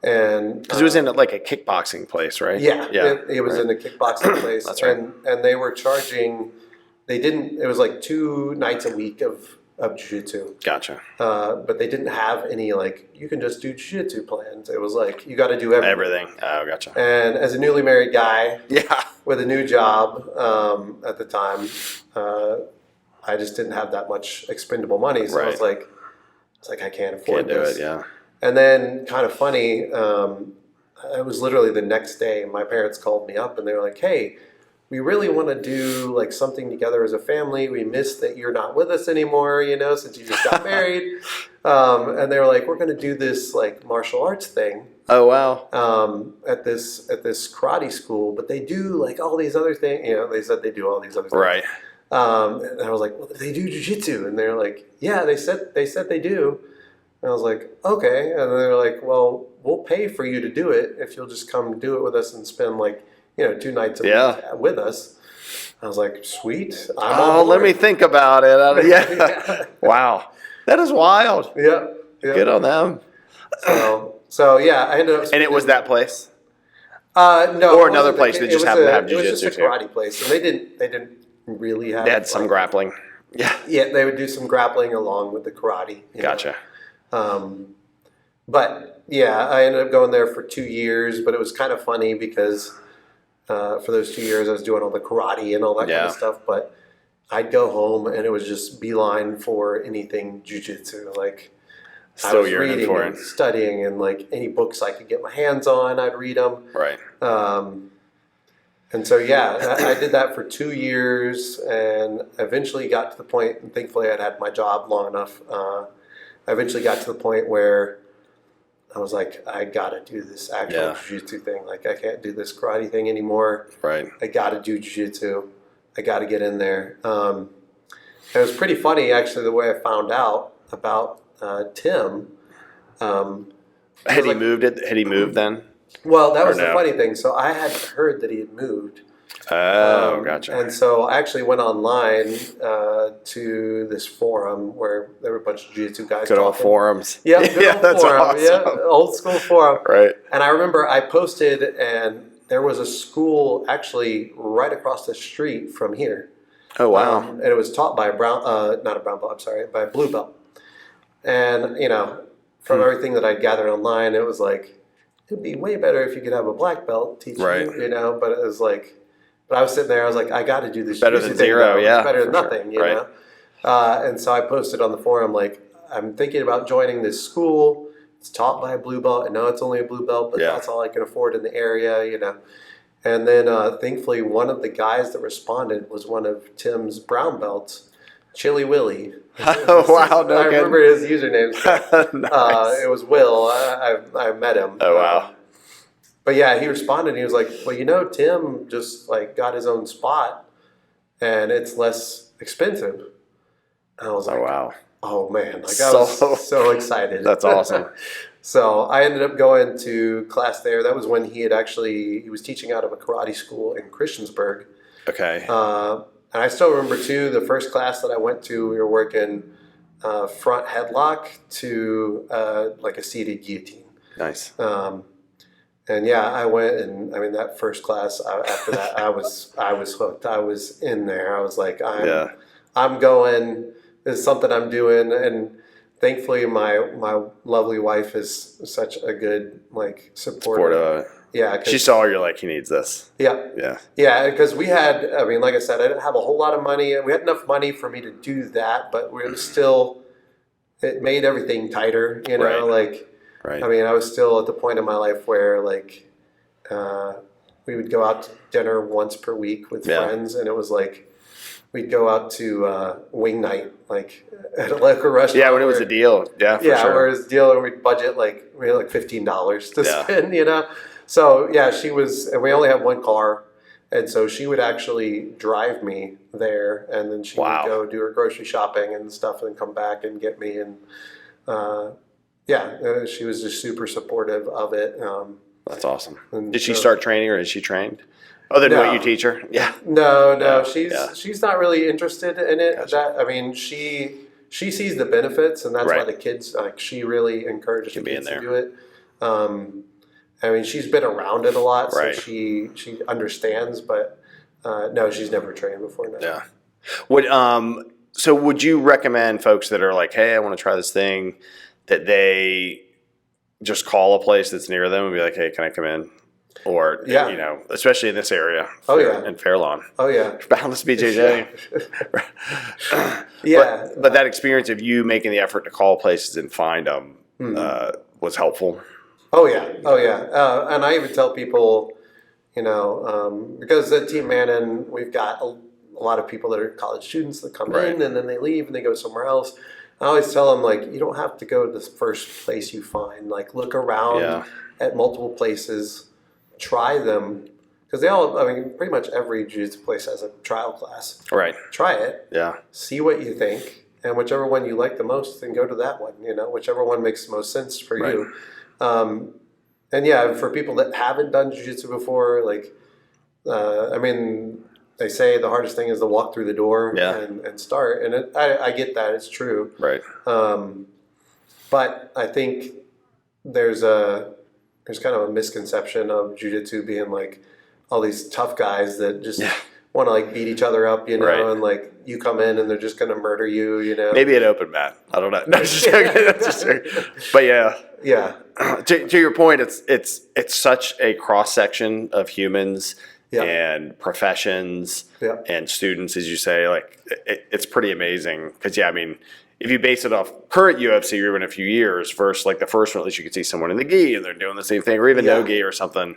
S2: And
S1: because it was in like a kickboxing place, right?
S2: Yeah. It was in a kickboxing place.
S1: That's right.
S2: And they were charging, it was like 2 nights a week of jiu-jitsu.
S1: Gotcha.
S2: But they didn't have any, like, you can just do jiu-jitsu plans. It was like, you got to do everything.
S1: Oh, gotcha.
S2: And as a newly married guy with a new job at the time, I just didn't have that much expendable money. So I was like, I can't afford this.
S1: Do it, yeah.
S2: And then, kind of funny, it was literally the next day, my parents called me up and they were like, hey, we really want to do like something together as a family. We miss that you're not with us anymore, since you just got married. And they were like, we're going to do this like martial arts thing.
S1: Oh, wow.
S2: At this karate school, but they do like all these other things. They said they do all these other things.
S1: Right.
S2: And I was like, well, they do jiu-jitsu. And they're like, yeah, they said they do. And I was like, okay. And they're like, well, we'll pay for you to do it if you'll just come do it with us and spend like, 2 nights a week with us. I was like, sweet.
S1: Let me think about it. Yeah. Wow. That is wild.
S2: Yeah.
S1: Good on them.
S2: So yeah, I ended up.
S1: And it was that place?
S2: No.
S1: Or another place that just happened to have jiu-jitsu.
S2: It was just a karate place. And they didn't really have.
S1: They had some grappling. Yeah.
S2: Yeah, they would do some grappling along with the karate.
S1: Gotcha.
S2: But yeah, I ended up going there for 2 years, but it was kind of funny because for those 2 years I was doing all the karate and all that kind of stuff, but I'd go home and it was just beeline for anything jiu-jitsu. Like, I was reading and studying, and like any books I could get my hands on, I'd read them.
S1: Right.
S2: And so, yeah, I did that for 2 years and eventually got to the point, and thankfully I'd had my job long enough. I eventually got to the point where I was like, I got to do this actual jiu-jitsu thing. Like, I can't do this karate thing anymore.
S1: Right.
S2: I got to do jiu-jitsu. I got to get in there. It was pretty funny, actually, the way I found out about Tim.
S1: Had he moved then?
S2: Well, that was the funny thing. So I had heard that he had moved.
S1: Oh, gotcha.
S2: And so I actually went online to this forum where there were a bunch of jiu-jitsu guys.
S1: Good old forums.
S2: Yeah, that's forum. Awesome. Yeah, old school forum.
S1: Right.
S2: And I remember I posted, and there was a school actually right across the street from here.
S1: Oh, wow.
S2: And it was taught by a by a blue belt. And, from everything that I'd gathered online, it was like, it'd be way better if you could have a black belt teach you, but it was like, but I was sitting there, I was like, I got to do this.
S1: Better than zero,
S2: It's better than nothing, you know? And so I posted on the forum, like, I'm thinking about joining this school. It's taught by a blue belt. I know it's only a blue belt, but that's all I can afford in the area, And then thankfully, one of the guys that responded was one of Tim's brown belts, Chili Willie.
S1: Oh, wow. No,
S2: I remember his username.
S1: Nice.
S2: It was Will. I met him.
S1: Oh, wow.
S2: But yeah, he responded. And he was like, well, Tim just like got his own spot and it's less expensive. And I was like,
S1: oh, wow.
S2: Oh, man. Like, I was so excited.
S1: That's awesome.
S2: So I ended up going to class there. That was when he was teaching out of a karate school in Christiansburg.
S1: Okay.
S2: And I still remember, too, the first class that I went to, we were working front headlock to like a seated guillotine.
S1: Nice.
S2: And yeah, I went, and I mean, that first class, after that, I was hooked. I was in there. I was like, I'm going, this is something I'm doing. And thankfully, my lovely wife is such a good, like, supporter of it. Yeah.
S1: She saw you're like, he needs this.
S2: Yeah.
S1: Yeah. Yeah,
S2: because we had, I mean, like I said, I didn't have a whole lot of money. We had enough money for me to do that, but we were still, it made everything tighter,
S1: Right.
S2: I mean, I was still at the point in my life where, like, we would go out to dinner once per week with friends, and it was like, we'd go out to wing night, like, at a local restaurant.
S1: Yeah, when it was a deal. Yeah, for sure.
S2: Where it was a deal, and we'd budget, we had like $15 to spend, So, yeah, and we only had one car, and so she would actually drive me there, and then she would go do her grocery shopping and stuff, and then come back and get me, and Yeah, she was just super supportive of it.
S1: That's awesome. Did she start training, or is she trained? Other than what you teach her? Yeah.
S2: No. She's not really interested in it.
S1: Gotcha.
S2: She sees the benefits, and that's why the kids she really encourages the kids to do it. She's been around it a lot, so she understands. But no, she's never trained before. No.
S1: Yeah. So would you recommend folks that are like, hey, I want to try this thing, that they just call a place that's near them and be like, hey, can I come in? Or, especially in this area. In Fair Lawn.
S2: Oh, yeah.
S1: Boundless BJJ. But that experience of you making the effort to call places and find them was helpful.
S2: Oh, yeah. And I even tell people, because at Tim Mannon, we've got a lot of people that are college students that come in and then they leave and they go somewhere else. I always tell them, you don't have to go to the first place you find. Look around at multiple places. Try them, because pretty much every jiu-jitsu place has a trial class. Right. Try it. Yeah. See what you think, and whichever one you like the most, then go to that one. Whichever one makes the most sense for you. And for people that haven't done jiu-jitsu before, they say the hardest thing is to walk through the door and start, and I get that, it's true. Right. But I think there's kind of a misconception of jiu-jitsu being all these tough guys that just want to beat each other up, and you come in and they're just going to murder you,
S1: Maybe an open mat. I don't know. No, just joking. But yeah. To your point, it's such a cross section of humans and professions and students, as you say. It's pretty amazing because if you base it off current UFC or even a few years versus the first one, at least you could see someone in the gi and they're doing the same thing, or even no gi or something.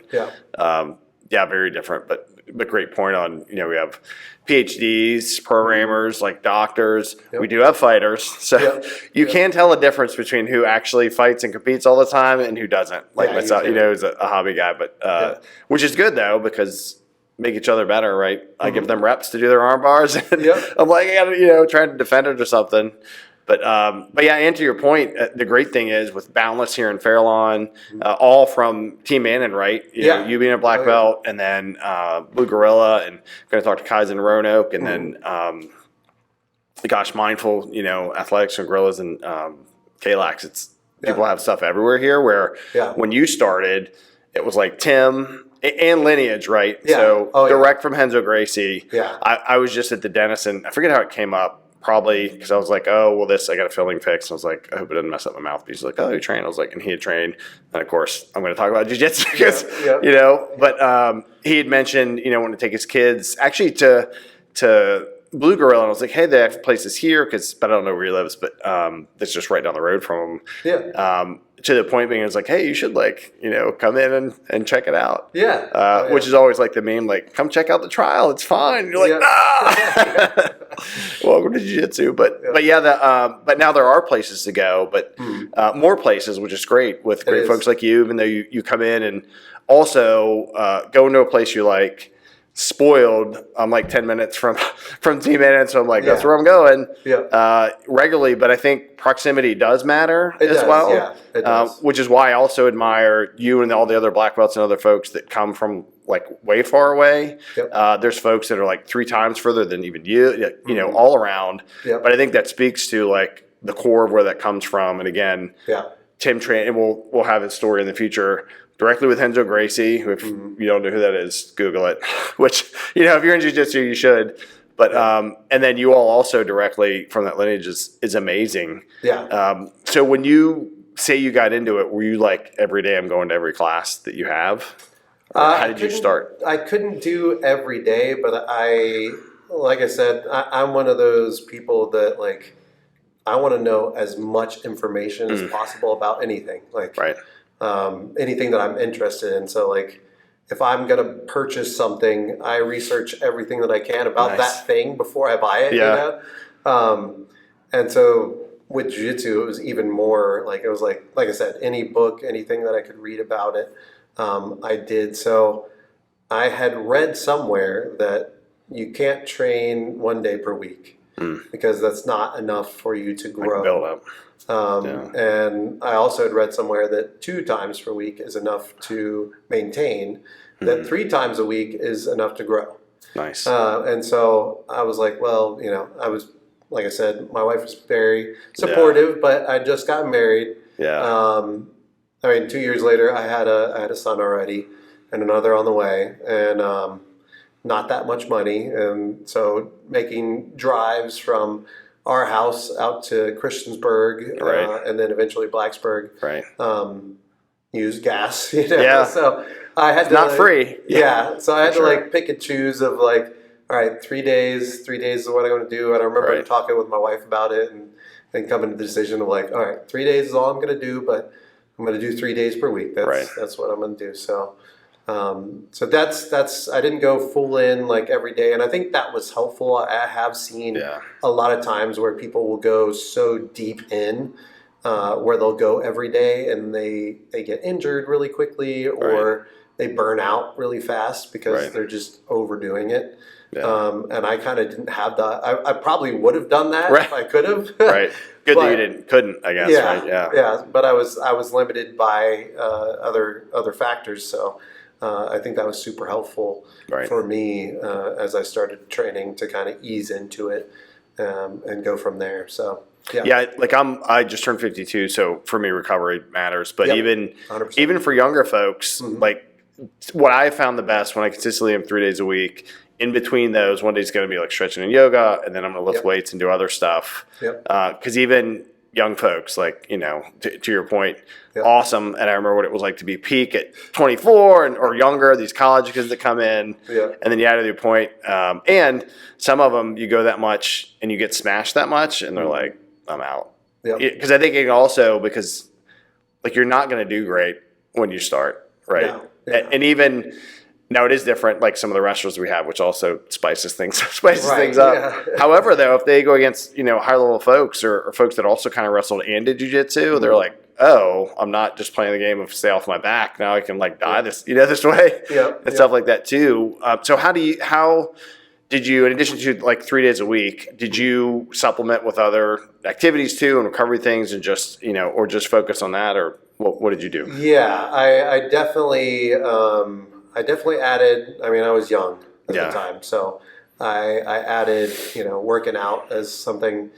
S1: Very different. But great point on, we have PhDs, programmers, doctors. We do have fighters. So you can tell a difference between who actually fights and competes all the time and who doesn't. Myself, who's a hobby guy, but which is good though, because make each other better, right? I give them reps to do their arm bars. And I'm I gotta, trying to defend it or something. But and to your point, the great thing is with Boundless here in Fair Lawn, all from Tim Mannon, right? You being a black belt, and then Blue Gorilla, and I'm going to talk to Kaizen Roanoke, and then Mindful, Athletics and Gorillas and Kalax. It's people have stuff everywhere here. Where when you started, it was Tim and Lineage, right? Yeah. So direct from Renzo Gracie. Yeah. I was just at the dentist, and I forget how it came up. Probably because I was I got a filling fix. And I was I hope it doesn't mess up my mouthpiece. He's you trained? I was and he had trained. And of course, I'm going to talk about jiu-jitsu because, but he had mentioned, wanting to take his kids actually to Blue Gorilla. And I was hey, they have places here but I don't know where he lives, but it's just right down the road from him. Yeah. To the point being, it's hey, you should come in and check it out. Yeah. Which is always the meme, come check out the trial. It's fine. And you're nah. Welcome to jiu-jitsu. But now there are places to go, but more places, which is great with great folks like you, even though you come in and also go into a place you spoiled. I'm 10 minutes from Tim Mannon, so I'm that's where I'm going regularly. But I think proximity does matter well. Yeah, it does. Which is why I also admire you and all the other black belts and other folks that come from way far away. Yep. There's folks that are 3 times further than even you, all around. Yep. But I think that speaks to the core of where that comes from. And again, Tim trained, and we'll have his story in the future. Directly with Renzo Gracie, who if you don't know who that is, Google it. Which, if you're in jiu-jitsu, you should. But and then you all also directly from that lineage is amazing. Yeah. So when you say you got into it, were you every day I'm going to every class that you have? How did you start?
S2: I couldn't do every day, but like I said, I'm one of those people that I want to know as much information as possible about anything. Right. Anything that I'm interested in. So if I'm going to purchase something, I research everything that I can about that thing before I buy it. Yeah. And so with jiu-jitsu, it was even more it was like I said, any book, anything that I could read about it, I did. So I had read somewhere that you can't train 1 day per week. because that's not enough for you to grow.
S1: Like build up.
S2: And I also had read somewhere that 2 times per week is enough to maintain, that 3 times a week is enough to grow.
S1: Nice.
S2: And so I was like, well, I was, like I said, my wife was very supportive, but I just got married.
S1: Yeah.
S2: 2 years later, I had a son already and another on the way, and not that much money. And so making drives from our house out to Christiansburg, and then eventually Blacksburg, use gas, So I had to,
S1: not free.
S2: Yeah. So I had to pick and choose of all right, 3 days is what I'm going to do. And I remember talking with my wife about it and coming to the decision of all right, 3 days is all I'm going to do, but I'm going to do 3 days per week. That's what I'm going to do. So, so that's I didn't go full in every day, and I think that was helpful. I have seen a lot of times where people will go so deep in, where they'll go every day and they get injured really quickly, or they burn out really fast because they're just overdoing it. And I kind of didn't have that. I probably would have done that if I could have.
S1: Good that you couldn't, I guess.
S2: Yeah. But I was limited by other factors. So I think that was super helpful for me as I started training to kind of ease into it and go from there. So.
S1: Yeah, I just turned 52, so for me recovery matters. But even for younger folks, what I found the best when I consistently am 3 days a week. In between those, one day is going to be stretching and yoga, and then I'm going to lift weights and do other stuff. Because even young folks, to your point, awesome. And I remember what it was like to be peak at 24 or younger. These college kids that come in, and then you add to your point. And some of them, you go that much and you get smashed that much, and they're like, I'm out. Because I think it also because you're not going to do great when you start, right? No. And even now it is different, like some of the wrestlers we have, which also spices things up. However, though, if they go against higher level folks or folks that also kind of wrestled and did jiu-jitsu, they're like, oh, I'm not just playing the game of stay off my back. Now I can die this way, and stuff like that too. So how did you, in addition to 3 days a week, did you supplement with other activities too and recovery things, and just or just focus on that, or what did you do?
S2: Yeah, I definitely added. I mean, I was young at the time, so I added working out as something.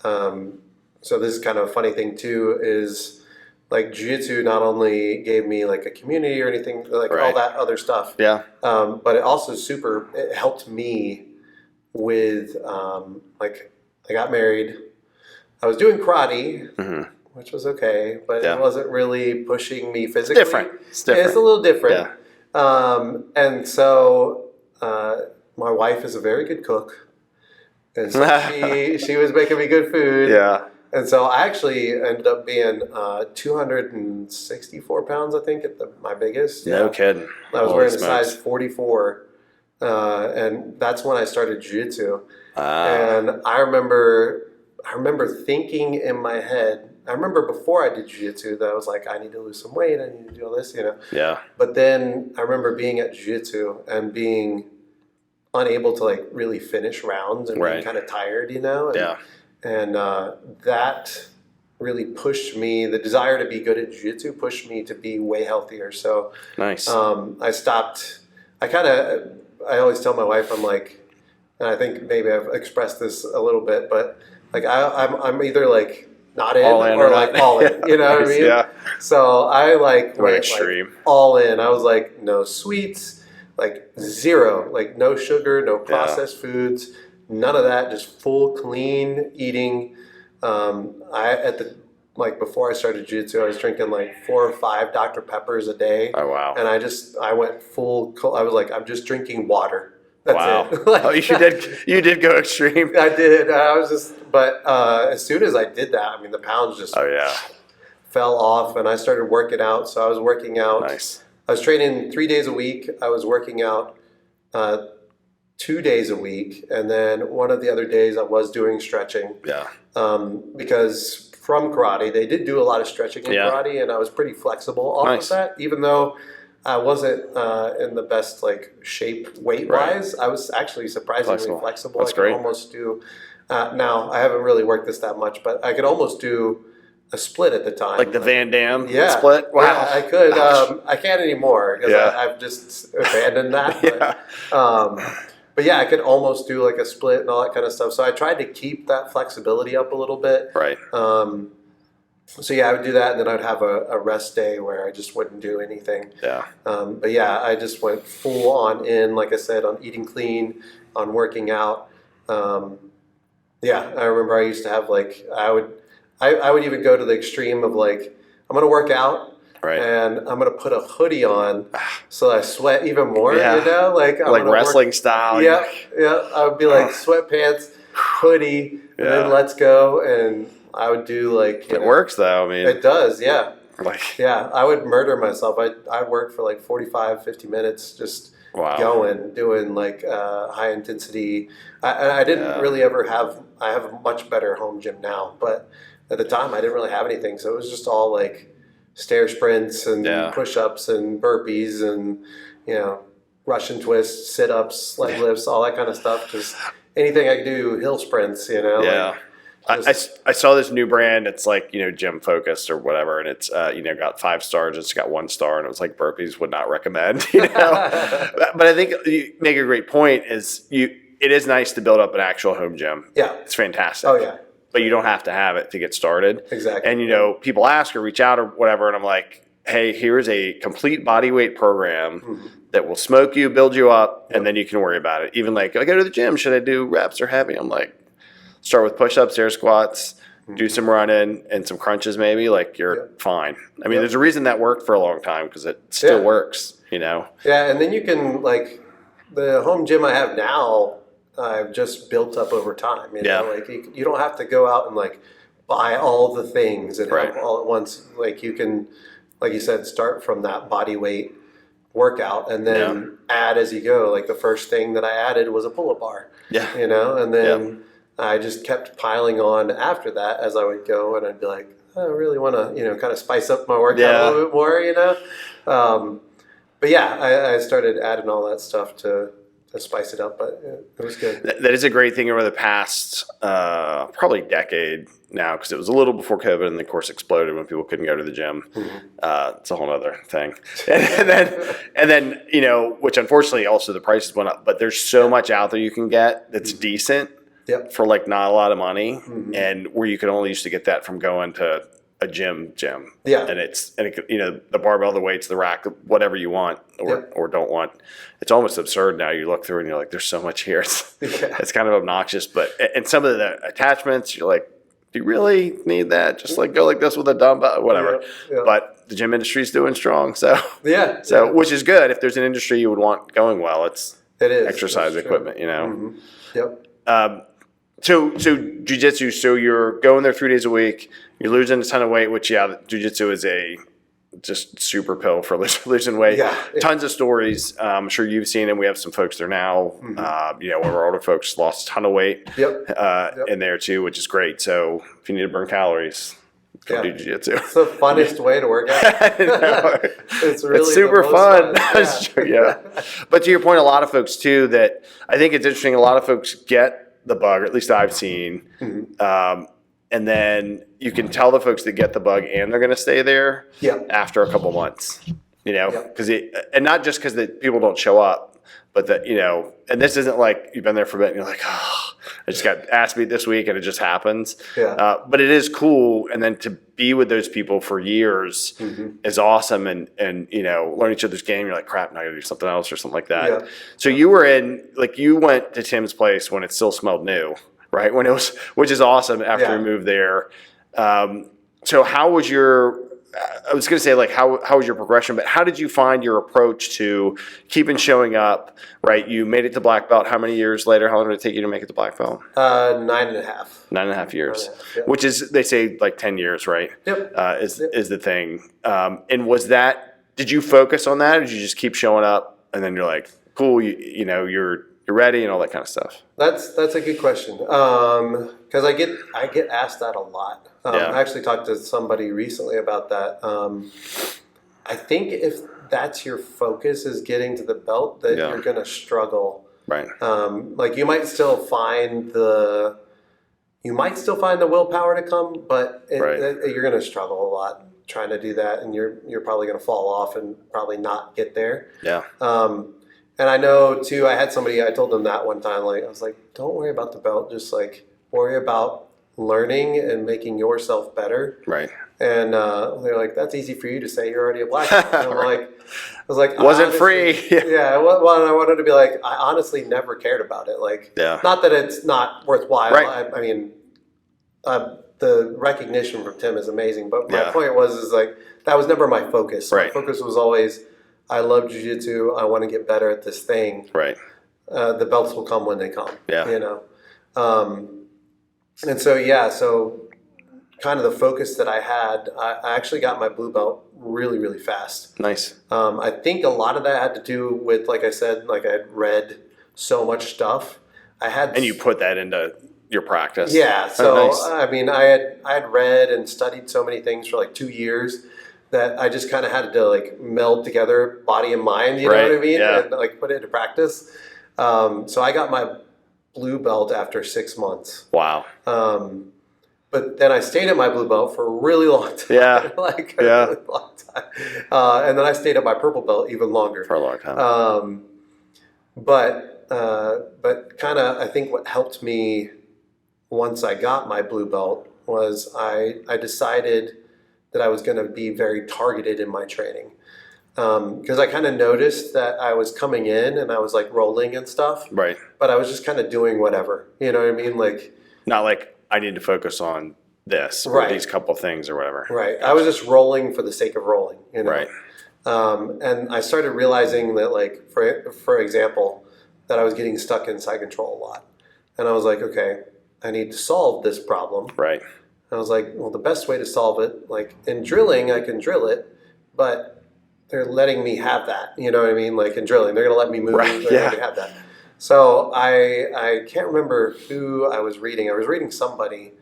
S2: So this is kind of a funny thing too, is jiu-jitsu not only gave me a community or anything all that other stuff. But it also it helped me with I got married. I was doing karate, which was okay, but it wasn't really pushing me physically.
S1: It's different.
S2: It's a little different. And so my wife is a very good cook, and so she was making me good food. And so I actually ended up being 264 pounds, I think, at my biggest.
S1: No kidding.
S2: I was wearing a size 44, and that's when I started jiu-jitsu. And I remember thinking in my head. I remember before I did jiu-jitsu that I was like, I need to lose some weight. I need to do all this, But then I remember being at jiu-jitsu and being unable to really finish rounds and being kind of tired, And that really pushed me. The desire to be good at jiu-jitsu pushed me to be way healthier. So
S1: nice.
S2: I stopped. I always tell my wife, I'm like, and I think maybe I've expressed this a little bit, but I'm either not in or all in. You know what I mean?
S1: Yeah.
S2: So I went
S1: extreme.
S2: All in. I was no sweets, zero, no sugar, no processed foods, none of that. Just full clean eating. Before I started jiu-jitsu, I was drinking 4 or 5 Dr. Peppers a day.
S1: Oh wow!
S2: And I went full. I was I'm just drinking water. That's
S1: it. You did go extreme.
S2: I did. I was just, but as soon as I did that, I mean, the pounds just fell off, and I started working out. So I was working out.
S1: Nice.
S2: I was training 3 days a week. I was working out 2 days a week, and then one of the other days I was doing stretching. Because from karate, they did do a lot of stretching in karate, and I was pretty flexible off of that, even though I wasn't in the best shape weight wise. I was actually surprisingly flexible.
S1: That's
S2: I could
S1: great.
S2: almost do Now, I haven't really worked this that much, but I could almost do a split at the time.
S1: Like the Van Damme
S2: yeah,
S1: split? Wow.
S2: Yeah, I could. I can't anymore because I've just abandoned that. But yeah, I could almost do like a split and all that kind of stuff. So I tried to keep that flexibility up a little bit.
S1: Right.
S2: So yeah, I would do that, and then I'd have a rest day where I just wouldn't do anything.
S1: Yeah.
S2: But yeah, I just went full on in, like I said, on eating clean, on working out. Yeah, I remember I used to have like I would even go to the extreme of like I'm gonna work out.
S1: Right.
S2: And I'm gonna put a hoodie on so I sweat even more.
S1: Yeah.
S2: You know, like
S1: wrestling style.
S2: Yeah, yeah. I would be like sweatpants, hoodie, and then let's go. And I would do like
S1: it works though. I mean,
S2: it does. Yeah.
S1: Like
S2: yeah, I would murder myself. I'd work for like 45, 50 minutes just going, doing like high intensity. I didn't really ever have. I have a much better home gym now, but at the time I didn't really have anything, so it was just all like stair sprints and push-ups and burpees and, you know, Russian twists, sit-ups, leg lifts, all that kind of stuff. Just anything I could do, hill sprints, you know.
S1: Yeah. Like I saw this new brand. It's like, you know, gym focused or whatever. And it's, you know, got 5 stars. It's got 1 star. And it was like burpees would not recommend, you know. But I think you make a great point is it is nice to build up an actual home gym.
S2: Yeah.
S1: It's fantastic.
S2: Oh, yeah.
S1: But you don't have to have it to get started.
S2: Exactly.
S1: And, you know, people ask or reach out or whatever, and I'm like, hey, here's a complete body weight program that will smoke you, build you up, and then you can worry about it. Even like, I go to the gym, should I do reps or heavy? I'm like, start with push-ups, air squats, do some running and some crunches maybe, like you're fine. I mean, there's a reason that worked for a long time because it still works, you know?
S2: Yeah, and then you can, like, the home gym I have now, I've just built up over time. You know, like you don't have to go out and like buy all the things and have all at once. Like you can, like you said, start from that body weight workout and then add as you go. Like the first thing that I added was a pull-up bar. Yeah, you know, and then I just kept piling on after that as I would go, and I'd be like, I really want to, you know, kind of spice up my workout a little bit more, you know. But yeah, I started adding all that stuff to spice it up, but it was good.
S1: That is a great thing over the past probably decade now, because it was a little before COVID and the course exploded when people couldn't go to the gym. It's a whole other thing. and then, you know, which unfortunately also the prices went up, but there's so much out there you can get that's decent for like not a lot of money, and where you could only used to get that from going to a gym. Yeah. And it, you know, the barbell, the weights, the rack, whatever you want or don't want. It's almost absurd now. You look through and you're like, there's so much here. It's kind of obnoxious, but, and some of the attachments, you're like, do you really need that? Just like go like this with a dumbbell, whatever. But the gym industry is doing strong. So, which is good. If there's an industry you would want going well, it is exercise equipment, you know? So jiu-jitsu, so you're going there 3 days a week, you're losing a ton of weight, which, jiu-jitsu is a just super pill for losing weight. Tons of stories. I'm sure you've seen them. We have some folks there now, you know, one of our older folks lost a ton of weight in there too, which is great. So if you need to burn calories, go do jiu-jitsu.
S2: It's the funnest way to work out. It's
S1: super fun. That's true, But to your point, a lot of folks too, that I think it's interesting, a lot of folks get the bug, or at least I've seen. And then you can tell the folks that get the bug and they're going to stay there after a couple months, you know, because and not just because the people don't show up, but that, you know, and this isn't like you've been there for a bit and you're like, oh, I just got ass beat this week and it just happens. But it is cool. And then to be with those people for years is awesome. And, you know, learn each other's game. You're like, crap, now I got to do something else or something like that. So you were you went to Tim's place when it still smelled new, right? When it was, which is awesome after we moved there. So how was I was going to say, like, how was your progression, but how did you find your approach to keeping showing up, right? You made it to black belt. How many years later? How long did it take you to make it to black belt?
S2: 9.5.
S1: 9.5 years, which is, they say, like 10 years, right? Is the thing. And did you focus on that, or did you just keep showing up and then you're like, cool, you know, you're ready and all that kind of stuff?
S2: That's a good question. Because I get asked that a lot. I actually talked to somebody recently about that. I think if that's your focus is getting to the belt, that you're going to struggle. Right. Like you might still find the you might still find the willpower to come, but
S1: Right.
S2: you're going to struggle a lot trying to do that, and you're probably going to fall off and probably not get there.
S1: Yeah.
S2: And I know too, I told them that one time, like, I was like, don't worry about the belt, just like worry about learning and making yourself better.
S1: Right.
S2: And they're like, that's easy for you to say, you're already a black belt. And I was like,
S1: wasn't free.
S2: Yeah. Well, I wanted to be like, I honestly never cared about it. Like, not that it's not worthwhile.
S1: Right.
S2: I mean, the recognition from Tim is amazing, but my point is like, that was never my focus.
S1: Right.
S2: My focus was always, I love jiu-jitsu. I want to get better at this thing.
S1: Right.
S2: The belts will come when they come.
S1: Yeah.
S2: You know? And so kind of the focus that I had, I actually got my blue belt really, really fast.
S1: Nice.
S2: I think a lot of that had to do with, like I said, like I had read so much stuff.
S1: And you put that into your practice.
S2: Yeah. So,
S1: nice.
S2: I mean, I had read and studied so many things for like 2 years that I just kind of had to like meld together body and mind, you know what I mean?
S1: Yeah.
S2: And like put it into practice. So I got my blue belt after 6 months.
S1: Wow.
S2: But then I stayed at my blue belt for a really long time.
S1: Yeah.
S2: Really long time. And then I stayed at my purple belt even longer.
S1: For a long time.
S2: But kind of, I think what helped me once I got my blue belt was I decided that I was going to be very targeted in my training. Because I kind of noticed that I was coming in and I was like rolling and stuff.
S1: Right.
S2: But I was just kind of doing whatever. You know what I mean? Like,
S1: not like I need to focus on this or these couple things or whatever.
S2: Right. I was just rolling for the sake of rolling. You know?
S1: Right.
S2: And I started realizing that, like, for example, that I was getting stuck in side control a lot. And I was like, okay, I need to solve this problem.
S1: Right.
S2: I was like, well, the best way to solve it, like in drilling, I can drill it, but they're letting me have that. You know what I mean? Like in drilling, they're going to let me move.
S1: Right.
S2: They're going to have that. So I can't remember who I was reading. I was reading somebody,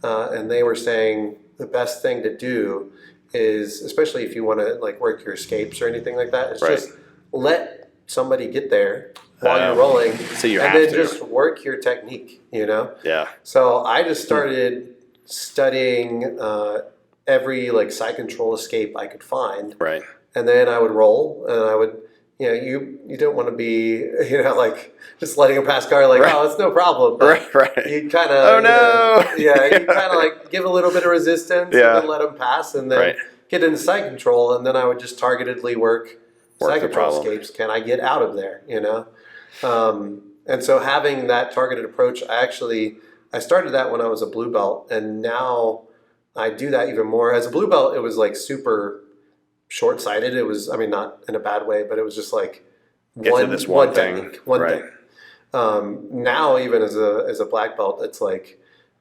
S2: and they were saying the best thing to do is, especially if you want to like work your escapes or anything like that, is just let somebody get there while you're rolling,
S1: so you
S2: and
S1: have
S2: then
S1: to
S2: just work your technique. You know?
S1: Yeah.
S2: So I just started studying every like side control escape I could find.
S1: Right.
S2: And then I would roll, and I would, you know, you don't want to be, you know, like just letting a pass car, like, oh, it's no problem. But
S1: right.
S2: you kind of,
S1: oh no,
S2: you kind of like give a little bit of resistance, and then let them pass, and then get into side control, and then I would just targetedly work side control escapes. Can I get out of there? You know, and so having that targeted approach, I started that when I was a blue belt, and now I do that even more. As a blue belt, it was like super short-sighted. It was, I mean, not in a bad way, but it was just like one thing. Now, even as a black belt, it's like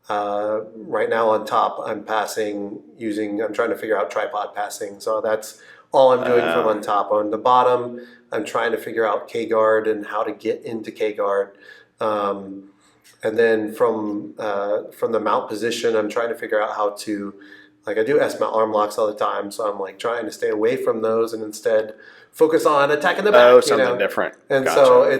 S2: right now on top, I'm trying to figure out tripod passing. So that's all I'm doing from on top. On the bottom, I'm trying to figure out K-guard and how to get into K-guard. And then from the mount position, I'm trying to figure out how to, like I do S-mount arm locks all the time, so I'm like trying to stay away from those and instead focus on attacking the back.
S1: Oh, something different.
S2: And so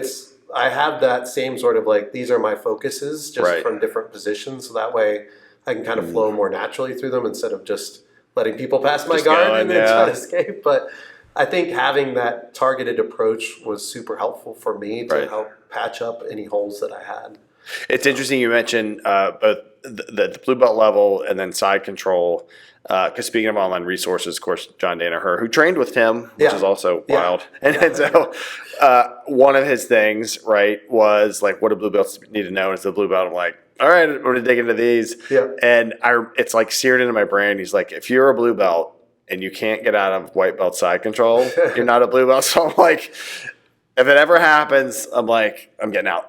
S2: I have that same sort of like, these are my focuses just from different positions, so that way I can kind of flow more naturally through them instead of just letting people pass my guard and then try to escape. But I think having that targeted approach was super helpful for me to help patch up any holes that I had.
S1: It's interesting you mentioned both the blue belt level and then side control. Because speaking of online resources, of course, John Danaher, who trained with Tim, which is also wild. And so one of his things, was like, what do blue belts need to know? And it's the blue belt. I'm like, all right, we're going to dig into these. Yeah. And it's like seared into my brain. He's like, if you're a blue belt and you can't get out of white belt side control, you're not a blue belt. So I'm like, if it ever happens, I'm like, I'm getting out.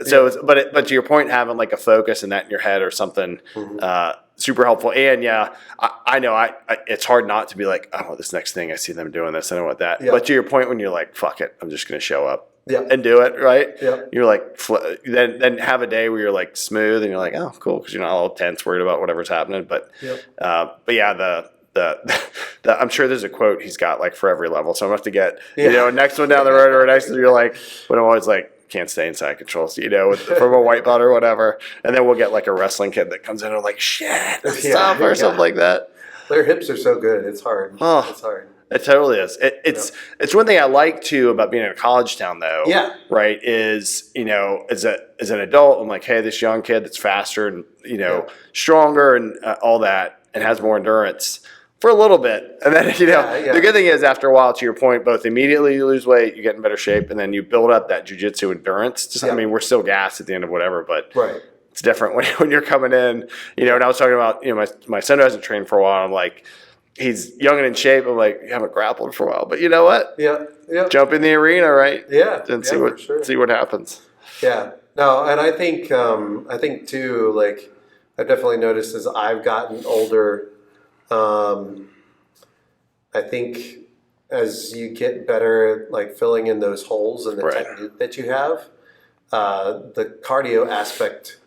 S1: So, but to your point, having like a focus and that in your head or something, super helpful. And I know it's hard not to be like, oh, this next thing, I see them doing this, I don't want that. Yeah. But to your point, when you're like, fuck it, I'm just going to show up and do it, right? Yeah. You're like, then have a day where you're like smooth and you're like, oh, cool, because you're not all tense, worried about whatever's happening. But I'm sure there's a quote he's got like for every level. So I'm going to have to get, next one down the road or next one, you're like, but I'm always like, can't stay in side controls, from a white belt or whatever. And then we'll get like a wrestling kid that comes in and like, shit, that's tough or something like that.
S2: Their hips are so good. It's hard. It's hard.
S1: It totally is. It's one thing I like too about being in a college town though.
S2: Yeah.
S1: Right. Is, as an adult, I'm like, hey, this young kid that's faster and, stronger and all that and has more endurance for a little bit. And then, the good thing is after a while, to your point, both immediately you lose weight, you get in better shape, and then you build up that jiu-jitsu endurance. I mean, we're still gassed at the end of whatever, but it's different when you're coming in, and I was talking about, my son hasn't trained for a while. I'm like, he's young and in shape. I'm like, you haven't grappled for a while, but you know what?
S2: Yeah.
S1: Jump in the arena, right?
S2: Yeah.
S1: And see what happens.
S2: Yeah. No, and I think too, like I've definitely noticed as I've gotten older, I think as you get better, like filling in those holes in the technique that you have, the cardio aspect.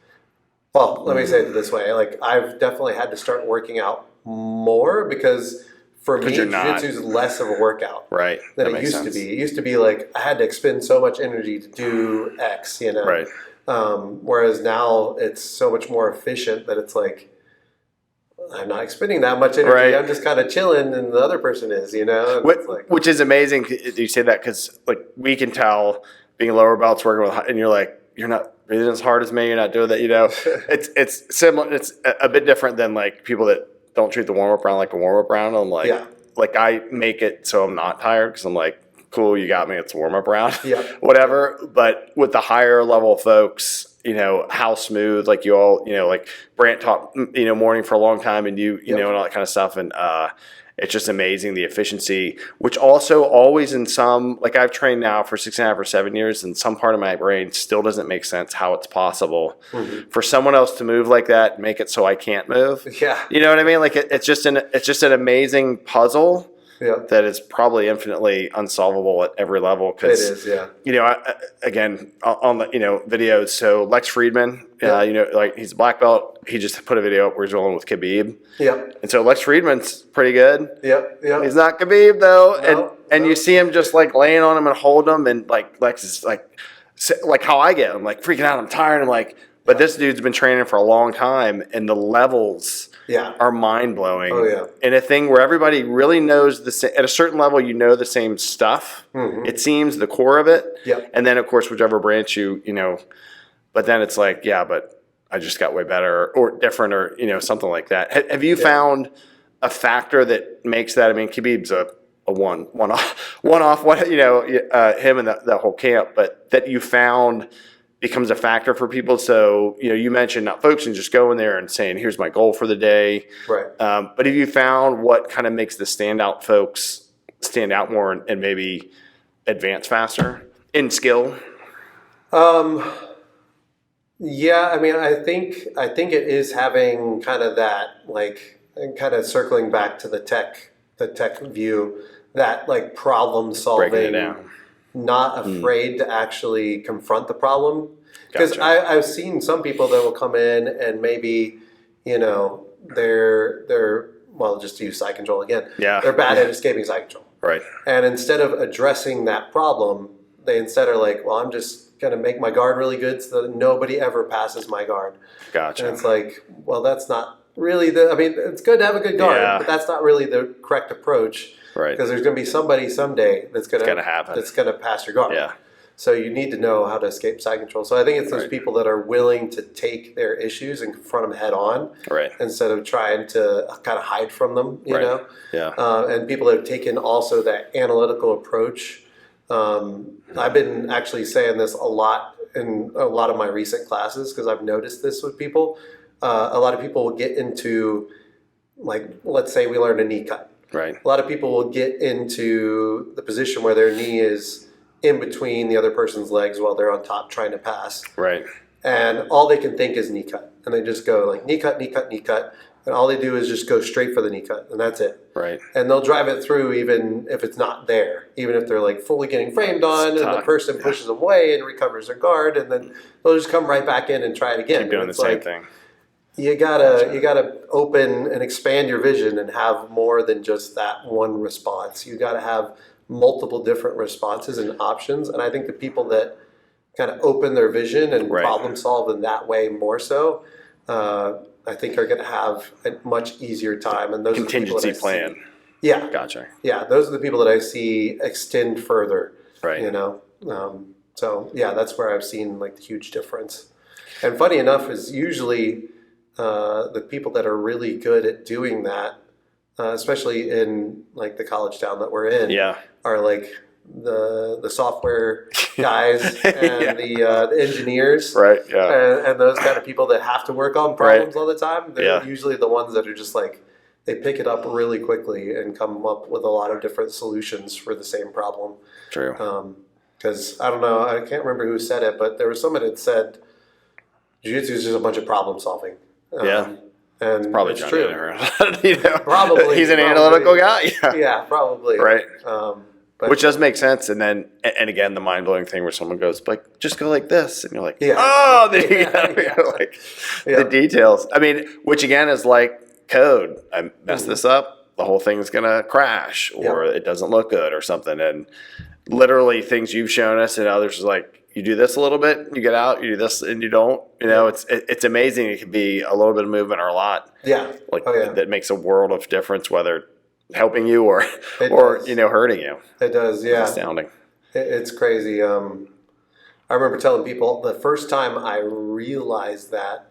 S2: Well, let me say it this way: like I've definitely had to start working out more because for me, jiu-jitsu is less of a workout than it used to be. It used to be like I had to expend so much energy to do X,
S1: Right.
S2: Whereas now it's so much more efficient that it's like I'm not expending that much energy.
S1: Right.
S2: I'm just kind of chilling, and the other person is,
S1: Which is amazing. You say that because like we can tell being lower belts working with, and you're like you're not breathing as hard as me. You're not doing that. It's similar. It's a bit different than like people that don't treat the warm up round like a warm up round. I'm like, like I make it so I'm not tired because I'm like, cool, you got me. It's a warm up round, whatever. But with the higher level folks, how smooth, like you all, like Brant taught, morning for a long time and and all that kind of stuff. And it's just amazing the efficiency, which also always in some, like I've trained now for 6.5 or 7 years and some part of my brain still doesn't make sense how it's possible for someone else to move like that and make it so I can't move.
S2: Yeah.
S1: You know what I mean? Like it's just an amazing puzzle. That is probably infinitely unsolvable at every level.
S2: It is,
S1: again, on the, videos. So Lex Friedman, like he's a black belt. He just put a video up where he's rolling with Khabib. And so Lex Friedman's pretty good. He's not Khabib though. And you see him just like laying on him and hold him. And like Lex is like how I get. I'm like freaking out. I'm tired. I'm like, but this dude's been training for a long time and the levels are mind-blowing. And a thing where everybody really knows at a certain level, the same stuff. It seems the core of it. And then, of course, whichever branch but then it's like, but I just got way better or different or, something like that. Have you found a factor that makes that? I mean, Khabib's a one-off, him and the whole camp, but that you found becomes a factor for people. So, you mentioned not focusing, just going there and saying, here's my goal for the day. But have you found what kind of makes the standout folks stand out more and maybe advance faster in skill?
S2: Yeah, I mean, I think it is having kind of that, like, and kind of circling back to the tech view, that like problem solving, breaking it down. Not afraid to actually confront the problem. Because I've seen some people that will come in and maybe, they're well, just to use side control again. They're bad at escaping side control. And instead of addressing that problem, they instead are like, well, I'm just going to make my guard really good so that nobody ever passes my guard. And it's like, well, that's not really it's good to have a good guard, but that's not really the correct approach. Because there's going to be somebody someday that's going to pass your guard. So you need to know how to escape side control. So I think it's those people that are willing to take their issues and confront them head on, instead of trying to kind of hide from them. You know, and people that have taken also that analytical approach. I've been actually saying this a lot in a lot of my recent classes because I've noticed this with people. A lot of people will get into, like, let's say we learn a knee cut. A lot of people will get into the position where their knee is in between the other person's legs while they're on top trying to pass. And all they can think is knee cut. And they just go like knee cut, knee cut, knee cut. And all they do is just go straight for the knee cut. And that's it. And they'll drive it through even if it's not there. Even if they're like fully getting framed on and the person pushes them away and recovers their guard. And then they'll just come right back in and try it again.
S1: Keep doing the same thing.
S2: You gotta open and expand your vision and have more than just that one response. You gotta have multiple different responses and options. And I think the people that kind of open their vision and
S1: Right.
S2: problem solve in that way more so, I think are going to have a much easier time. And those
S1: contingency
S2: are the people that I
S1: plan.
S2: see. Yeah.
S1: Gotcha.
S2: Yeah. Those are the people that I see extend further,
S1: Right.
S2: you know? So yeah, that's where I've seen like the huge difference. And funny enough is usually the people that are really good at doing that, especially in like the college town that we're in, are like the software guys and the engineers,
S1: right? Yeah,
S2: and those kind of people that have to work on problems all the time. They're usually the ones that are just like they pick it up really quickly and come up with a lot of different solutions for the same problem.
S1: True.
S2: Because I don't know, I can't remember who said it, but there was someone that said jiu-jitsu is just a bunch of problem solving.
S1: And
S2: it's
S1: probably
S2: it's
S1: John
S2: true.
S1: Probably he's an analytical guy.
S2: Yeah, probably.
S1: Right.
S2: But,
S1: which does make sense. And then, and again, the mind blowing thing where someone goes like, just go like this, and you're like, oh, the details. I mean, which again is like code. I mess this up, the whole thing's gonna crash, or it doesn't look good, or something. And literally, things you've shown us, and others like. You do this a little bit, you get out. You do this, and you don't. You know, it's amazing. It could be a little bit of movement or a lot.
S2: Yeah,
S1: that makes a world of difference, whether helping you or hurting you.
S2: It does. Yeah,
S1: it's astounding.
S2: It's crazy. I remember telling people the first time I realized that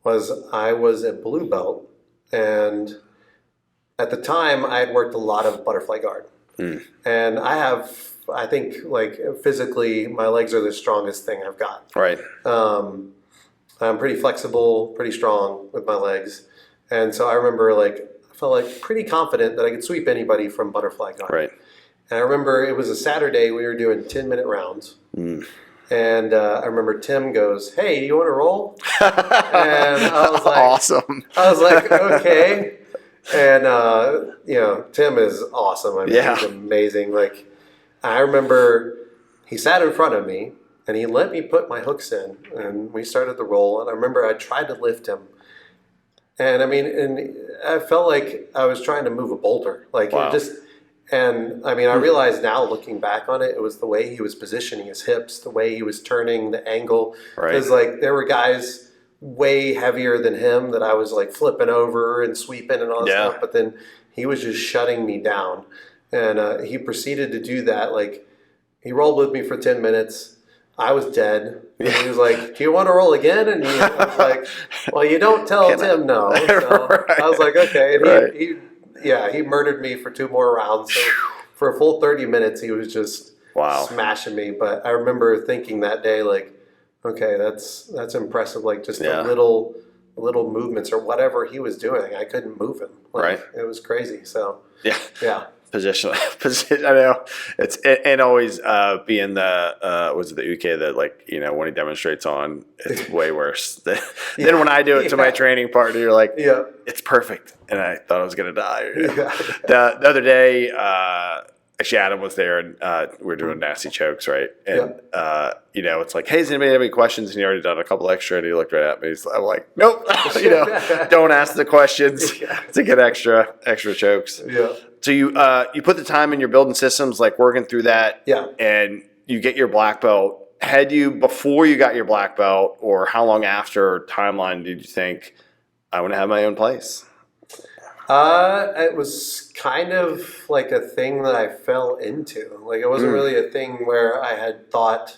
S2: was I was a blue belt, and at the time I had worked a lot of butterfly guard, and I think like physically my legs are the strongest thing I've got.
S1: Right.
S2: I'm pretty flexible, pretty strong with my legs. And so I remember I felt like pretty confident that I could sweep anybody from butterfly guard.
S1: Right.
S2: And I remember it was a Saturday, we were doing 10-minute rounds. And I remember Tim goes, "Hey, do you want to roll?" And I was like,
S1: awesome.
S2: I was like, okay. And, Tim is awesome. I mean, he's amazing. Like, I remember he sat in front of me and he let me put my hooks in and we started the roll. And I remember I tried to lift him. And I mean, and I felt like I was trying to move a boulder. Like I realized now looking back on it, it was the way he was positioning his hips, the way he was turning the angle. Because like there were guys way heavier than him that I was like flipping over and sweeping and all that stuff. But then he was just shutting me down. And he proceeded to do that. Like, he rolled with me for 10 minutes. I was dead. And he was like, "Do you want to roll again?" And I was like, "Well, you don't tell Tim no." So I was like, "Okay." And he murdered me for 2 more rounds. So for a full 30 minutes, he was just smashing me. But I remember thinking that day, like, okay, that's impressive. Like, just the little movements or whatever he was doing, I couldn't move him. Like, it was crazy. So yeah.
S1: Position. I know it's and always being the was it the UK that when he demonstrates on, it's way worse than when I do it to my training partner. You're like, it's perfect, and I thought I was gonna die. The other day, actually Adam was there, and we were doing nasty chokes, right? And it's like, hey, does anybody have any questions? And he already done a couple extra, and he looked right at me. I'm like, nope, don't ask the questions to get extra chokes.
S2: Yeah.
S1: So you put the time in your building systems, like working through that, and you get your black belt. Had you, before you got your black belt, or how long after timeline did you think, I want to have my own place?
S2: It was kind of like a thing that I fell into. Like, it wasn't really a thing where I had thought,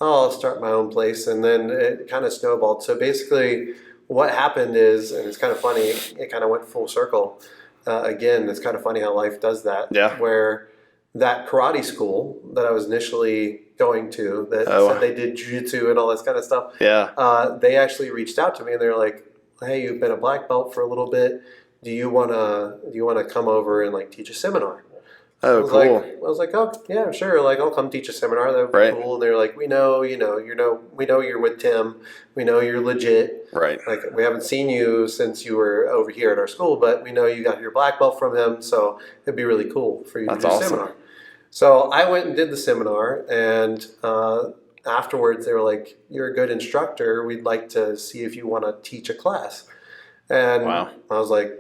S2: oh, I'll start my own place, and then it kind of snowballed. So basically what happened is, and it's kind of funny, it kind of went full circle. Again, it's kind of funny how life does that. Yeah. Where that karate school that I was initially going to, that said they did jiu-jitsu and all this kind of stuff. Yeah. They actually reached out to me and they're like, "Hey, you've been a black belt for a little bit. Do you wanna come over and like teach a seminar?"
S1: Oh, cool.
S2: I was like, "Oh, yeah, sure. Like, I'll come teach a seminar. That would be cool." And they're like, we know you're with Tim. We know you're legit. Right. Like, we haven't seen you since you were over here at our school, but we know you got your black belt from him, so it'd be really cool for you to do a seminar. So I went and did the seminar, and afterwards they were like, "You're a good instructor. We'd like to see if you want to teach a class." And I was like,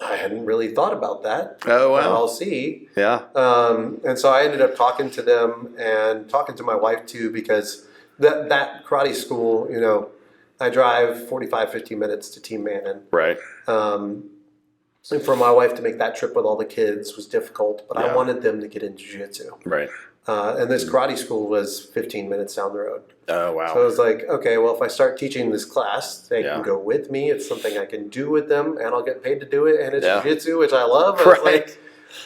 S2: I hadn't really thought about that.
S1: Oh, wow.
S2: I'll see.
S1: Yeah.
S2: And so I ended up talking to them and talking to my wife too, because that karate school, I drive 45, 50 minutes to Tim Mannon.
S1: Right.
S2: And for my wife to make that trip with all the kids was difficult, but I wanted them to get into jiu-jitsu.
S1: Right.
S2: And this karate school was 15 minutes down the road.
S1: Oh, wow.
S2: So I was like, okay, well, if I start teaching this class, they can go with me. It's something I can do with them, and I'll get paid to do it. And it's jiu-jitsu, which I love.
S1: Right.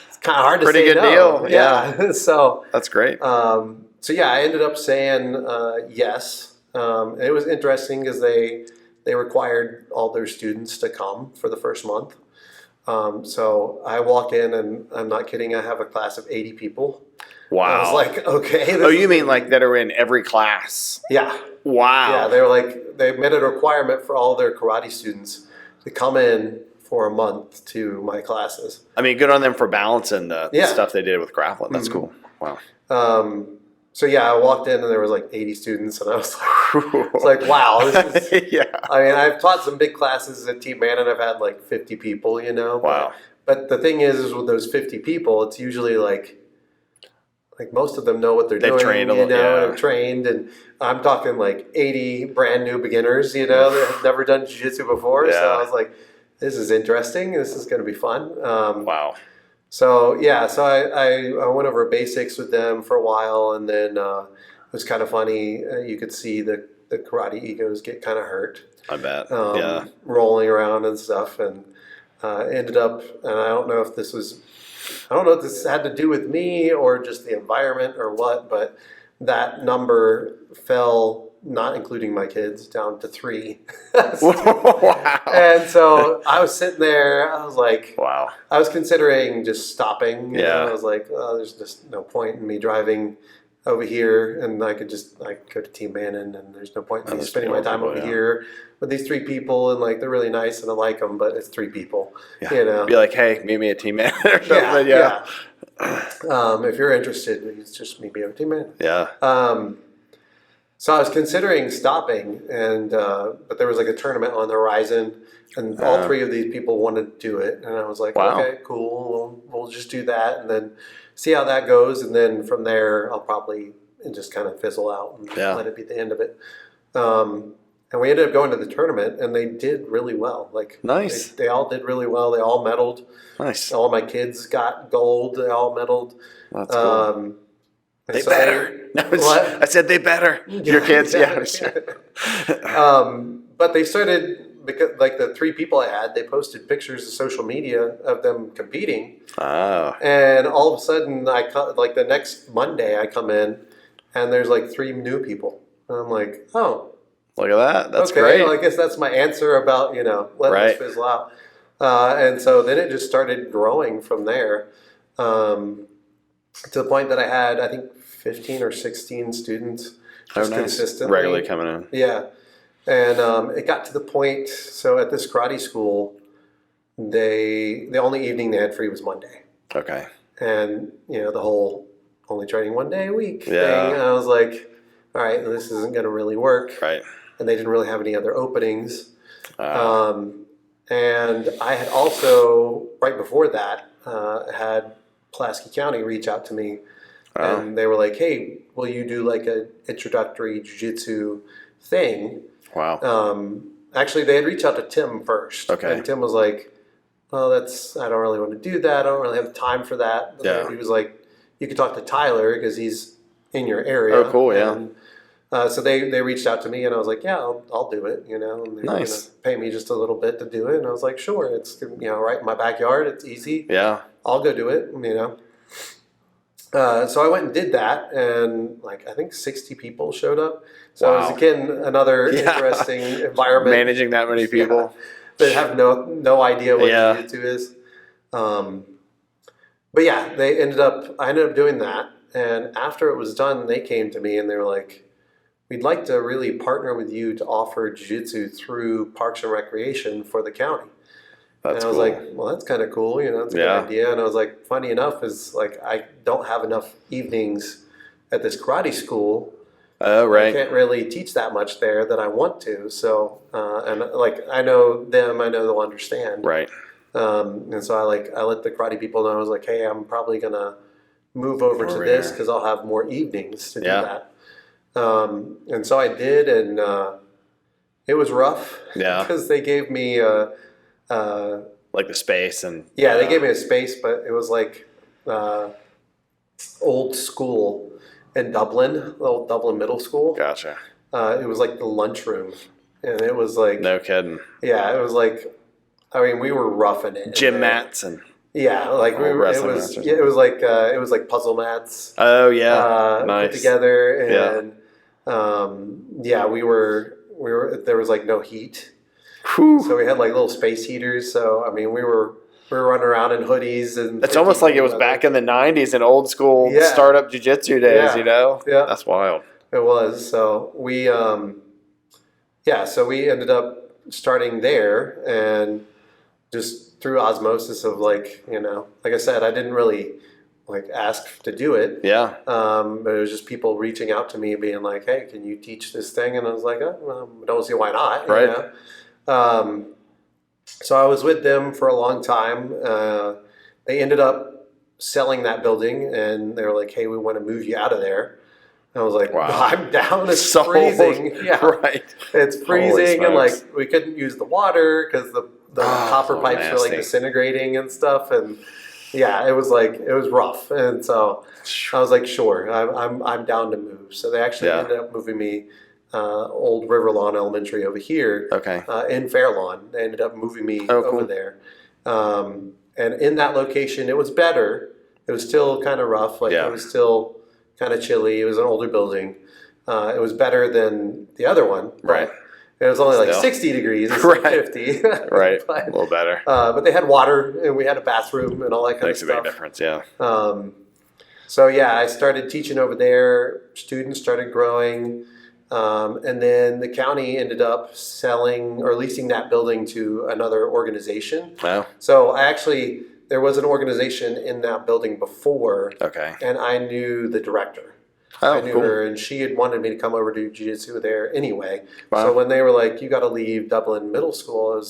S2: It's kind of hard to say
S1: Pretty good deal.
S2: Yeah. So
S1: that's great.
S2: I ended up saying yes. It was interesting because they required all their students to come for the first month. So I walk in, and I'm not kidding, I have a class of 80 people.
S1: Wow.
S2: I was like, okay.
S1: Oh, you mean like that are in every class?
S2: Yeah.
S1: Wow.
S2: Yeah, they were like, they made it a requirement for all their karate students to come in for a month to my classes.
S1: I mean, good on them for balancing the stuff they did with grappling. That's cool. Wow.
S2: I walked in and there was like 80 students, and I was like, wow. This is, I mean, I've taught some big classes at Tim Mannon. I've had like 50 people,
S1: Wow.
S2: But the thing is with those 50 people, it's usually like most of them know what they're doing. They've trained, and I'm talking like 80 brand new beginners, that have never done jiu-jitsu before. Yeah. So I was like, this is interesting. This is going to be fun.
S1: Wow.
S2: So I went over basics with them for a while, and then it was kind of funny. You could see the karate egos get kind of hurt.
S1: I bet.
S2: Rolling around and stuff, and ended up, and I don't know if this had to do with me or just the environment or what, but that number fell, not including my kids, down to 3.
S1: Wow.
S2: And so I was sitting there, I was like,
S1: wow.
S2: I was considering just stopping.
S1: I
S2: was like, there's just no point in me driving over here, and I could go to Tim Mannon, and there's no point in me spending my time over here with these 3 people, and like they're really nice and I like them, but it's 3 people. Be
S1: like, hey, meet me at Tim Mannon or something.
S2: If you're interested, it's just meet me at Tim Mannon.
S1: Yeah.
S2: So I was considering stopping, and but there was like a tournament on the horizon, and all 3 of these people wanted to do it, and I was like, okay, cool, we'll just do that, and then see how that goes, and then from there I'll probably just kind of fizzle out and let it be the end of it. And we ended up going to the tournament, and they did really well. Like,
S1: nice.
S2: They all did really well. They all medaled.
S1: Nice.
S2: All my kids got gold. They all medaled.
S1: That's cool. They
S2: so
S1: better. I said they better. Your kids,
S2: But they started, because like the 3 people I had, they posted pictures to social media of them competing.
S1: Oh.
S2: And all of a sudden, like the next Monday, I come in, and there's like 3 new people. And I'm like, oh.
S1: Look at that. That's
S2: okay,
S1: great.
S2: Well, I guess that's my answer about, letting this fizzle out. And so then it just started growing from there, to the point that I had, I think, 15 or 16 students just consistently.
S1: Regularly coming in.
S2: Yeah. And it got to the point, so at this karate school, the only evening they had free was Monday.
S1: Okay.
S2: And, the whole only training 1 day a week thing.
S1: Yeah.
S2: And I was like, all right, this isn't going to really work.
S1: Right.
S2: And they didn't really have any other openings. And I had also, right before that, had Pulaski County reach out to me. And they were like, hey, will you do like an introductory jiu-jitsu thing?
S1: Wow.
S2: Actually, they had reached out to Tim first.
S1: Okay.
S2: And Tim was like, well, I don't really want to do that. I don't really have time for that.
S1: Yeah.
S2: He was like, you could talk to Tyler because he's in your area.
S1: Oh, cool, yeah.
S2: And, so they reached out to me, and I was like, yeah, I'll do it, And they were going to pay me just a little bit to do it. And I was like, sure, it's, right in my backyard. It's easy.
S1: Yeah.
S2: I'll go do it, So I went and did that, and I think 60 people showed up. So it was, again, another interesting environment.
S1: Managing that many people.
S2: They have no idea what jiu-jitsu is. But I ended up doing that. And after it was done, they came to me and they were like, we'd like to really partner with you to offer jiu-jitsu through Parks and Recreation for the county.
S1: That's
S2: and I was like, well, that's kind of cool. It's a good idea. And I was like, funny enough is I don't have enough evenings at this karate school.
S1: Oh, right.
S2: I can't really teach that much there that I want to. So, and I know them, I know they'll understand.
S1: Right.
S2: And so I let the karate people know. I was like, hey, I'm probably going to move over to this because I'll have more evenings to do that. And so I did, and it was rough.
S1: Yeah.
S2: Because they gave me
S1: like the space and
S2: they gave me a space, but it was like old school in Dublin, old Dublin middle school.
S1: Gotcha.
S2: It was like the lunchroom, and it was like
S1: no kidding.
S2: Yeah, it was like, I mean, we were roughing it.
S1: Gym mats and
S2: like it was like puzzle mats.
S1: Oh yeah, nice.
S2: Put together, and we were there was like no heat. Whew. So we had like little space heaters. So I mean, we were running around in hoodies, and
S1: it's almost like it was back in the '90s in old school startup jiu-jitsu days.
S2: Yeah,
S1: that's wild.
S2: It was. So we so we ended up starting there, and just through osmosis of like I said, I didn't really like ask to do it.
S1: Yeah.
S2: But it was just people reaching out to me, being like, "Hey, can you teach this thing?" And I was like, "Oh, well, I don't see why not."
S1: Right.
S2: So I was with them for a long time. They ended up selling that building, and they were like, "Hey, we want to move you out of there." And I was like,
S1: wow.
S2: I'm down. It's freezing. Yeah,
S1: right.
S2: It's freezing, and like we couldn't use the water because the copper pipes were like disintegrating and stuff. And yeah, it was rough. And so I was like, sure, I'm down to move. So they actually ended up moving me. Old River Lawn Elementary over here in Fairlawn. They ended up moving me over there. And in that location, it was better. It was still kind of rough. It was still kind of chilly. It was an older building. It was better than the other one.
S1: Right.
S2: It was only like 60 degrees instead of 50.
S1: Right.
S2: But,
S1: a little better.
S2: But they had water, and we had a bathroom and all that kind of stuff.
S1: Makes a big difference, yeah.
S2: So I started teaching over there. Students started growing. And then the county ended up selling or leasing that building to another organization.
S1: Wow.
S2: So there was an organization in that building before.
S1: Okay.
S2: And I knew the director.
S1: Oh,
S2: I knew her, and she had wanted me to come over to jiu-jitsu there anyway.
S1: Wow.
S2: So when they were like, you got to leave Dublin Middle School,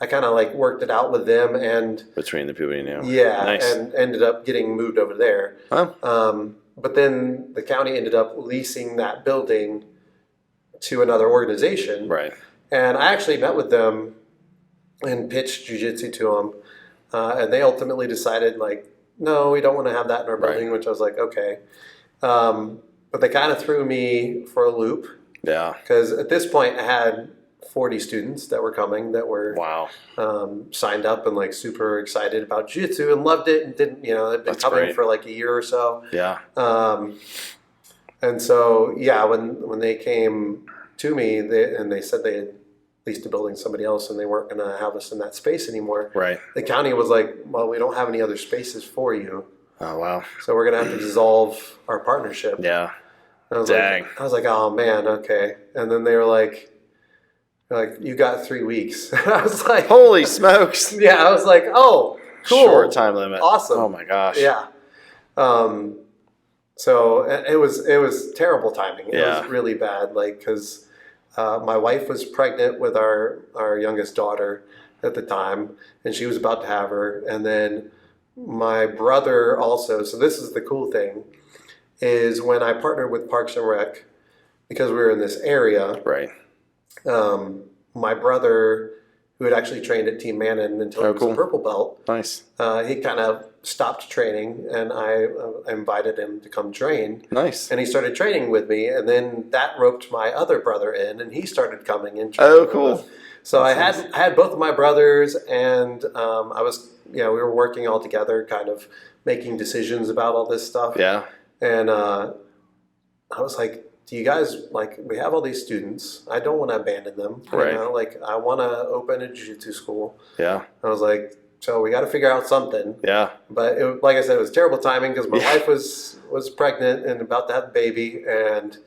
S2: I kind of like worked it out with them, and
S1: between the people you knew.
S2: Yeah.
S1: Nice.
S2: And ended up getting moved over there.
S1: Oh.
S2: But then the county ended up leasing that building to another organization.
S1: Right.
S2: And I actually met with them and pitched jiu-jitsu to them. And they ultimately decided, like, no, we don't want to have that in our building, which I was like, okay. But they kind of threw me for a loop. Yeah. Because at this point I had 40 students that were coming that were signed up and like super excited about jiu-jitsu and loved it and didn't, they'd been coming for like a year or so.
S1: Yeah.
S2: And so, when they came to me they said they had leased a building to somebody else and they weren't going to have us in that space anymore. Right. The county was like, well, we don't have any other spaces for you. Oh, wow. So we're going to have to dissolve our partnership. Yeah. I was like, oh, man, okay. And then they were like, you got 3 weeks. I was like,
S1: holy smokes.
S2: Yeah, I was like, oh, cool.
S1: Short time limit.
S2: Awesome.
S1: Oh, my gosh.
S2: Yeah. So it was terrible timing. It was really bad, because my wife was pregnant with our youngest daughter at the time, and she was about to have her. And then my brother also. So this is the cool thing, is when I partnered with Parks and Rec, because we were in this area. Right. My brother, who had actually trained at Tim Mannon until he was a purple belt. Nice. He kind of stopped training, and I invited him to come train. Nice. And he started training with me, and then that roped my other brother in, and he started coming and training. Oh, cool. So I had both of my brothers, and I was, we were working all together, kind of making decisions about all this stuff. Yeah. And I was like, do you guys, we have all these students. I don't want to abandon them. Right. I want to open a jiu-jitsu school. Yeah. I was like, so we got to figure out something. Yeah. But like I said, it was terrible timing because my wife was pregnant and about to have a baby. And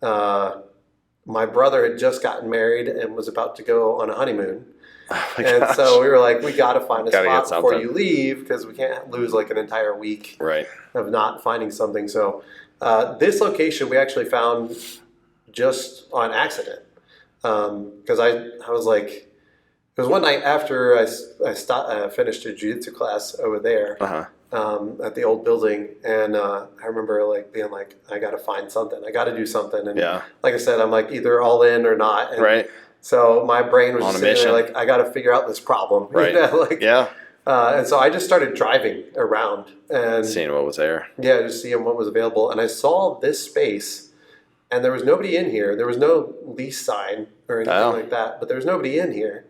S2: my brother had just gotten married and was about to go on a honeymoon. Oh and gosh. So we were like, we got to find a spot before you leave because we can't lose an entire week of not finding something. So this location we actually found just on accident because I was like, was one night after I finished a jiu-jitsu class over there at the old building, and I remember like being like, I got to find something. I got to do something. And like I said, I'm like either all in or not. And
S1: right.
S2: So my brain was just sitting there like, I got to figure out this problem.
S1: Right.
S2: You know, like, and so I just started driving around and
S1: seeing what was there.
S2: Yeah, just seeing what was available. And I saw this space, and there was nobody in here. There was no lease sign or anything like that, but there was nobody in here.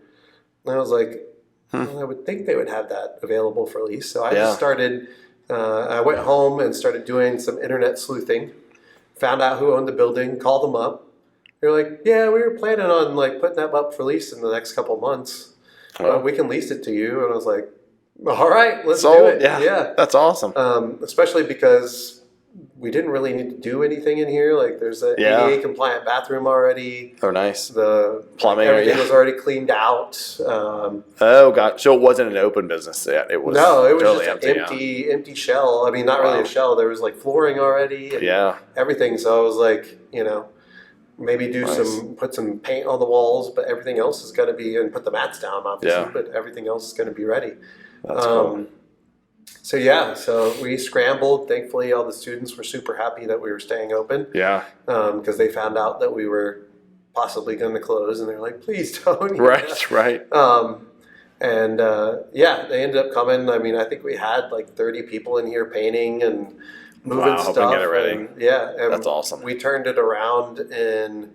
S2: And I was like, well, I would think they would have that available for lease. So I just started, I went home and started doing some internet sleuthing, found out who owned the building, called them up. They're like, yeah, we were planning on like putting that up for lease in the next couple of months. We can lease it to you. And I was like, all right, let's do it.
S1: Yeah, that's awesome.
S2: Especially because we didn't really need to do anything in here. Like there's an ADA compliant bathroom already.
S1: Oh, nice.
S2: The
S1: plumbing,
S2: everything was already cleaned out.
S1: God! So it wasn't an open business yet. It was
S2: totally just an empty shell. I mean, not really a shell. There was like flooring already. And everything. So I was like, maybe put some paint on the walls, but everything else is going to be, and put the mats down, obviously, but everything else is going to be ready.
S1: That's cool.
S2: So we scrambled. Thankfully, all the students were super happy that we were staying open.
S1: Yeah.
S2: Because they found out that we were possibly going to close, and they're like, please don't.
S1: Right.
S2: And they ended up coming. I mean, I think we had like 30 people in here painting and moving stuff.
S1: Helping get it ready.
S2: And
S1: that's awesome.
S2: We turned it around in,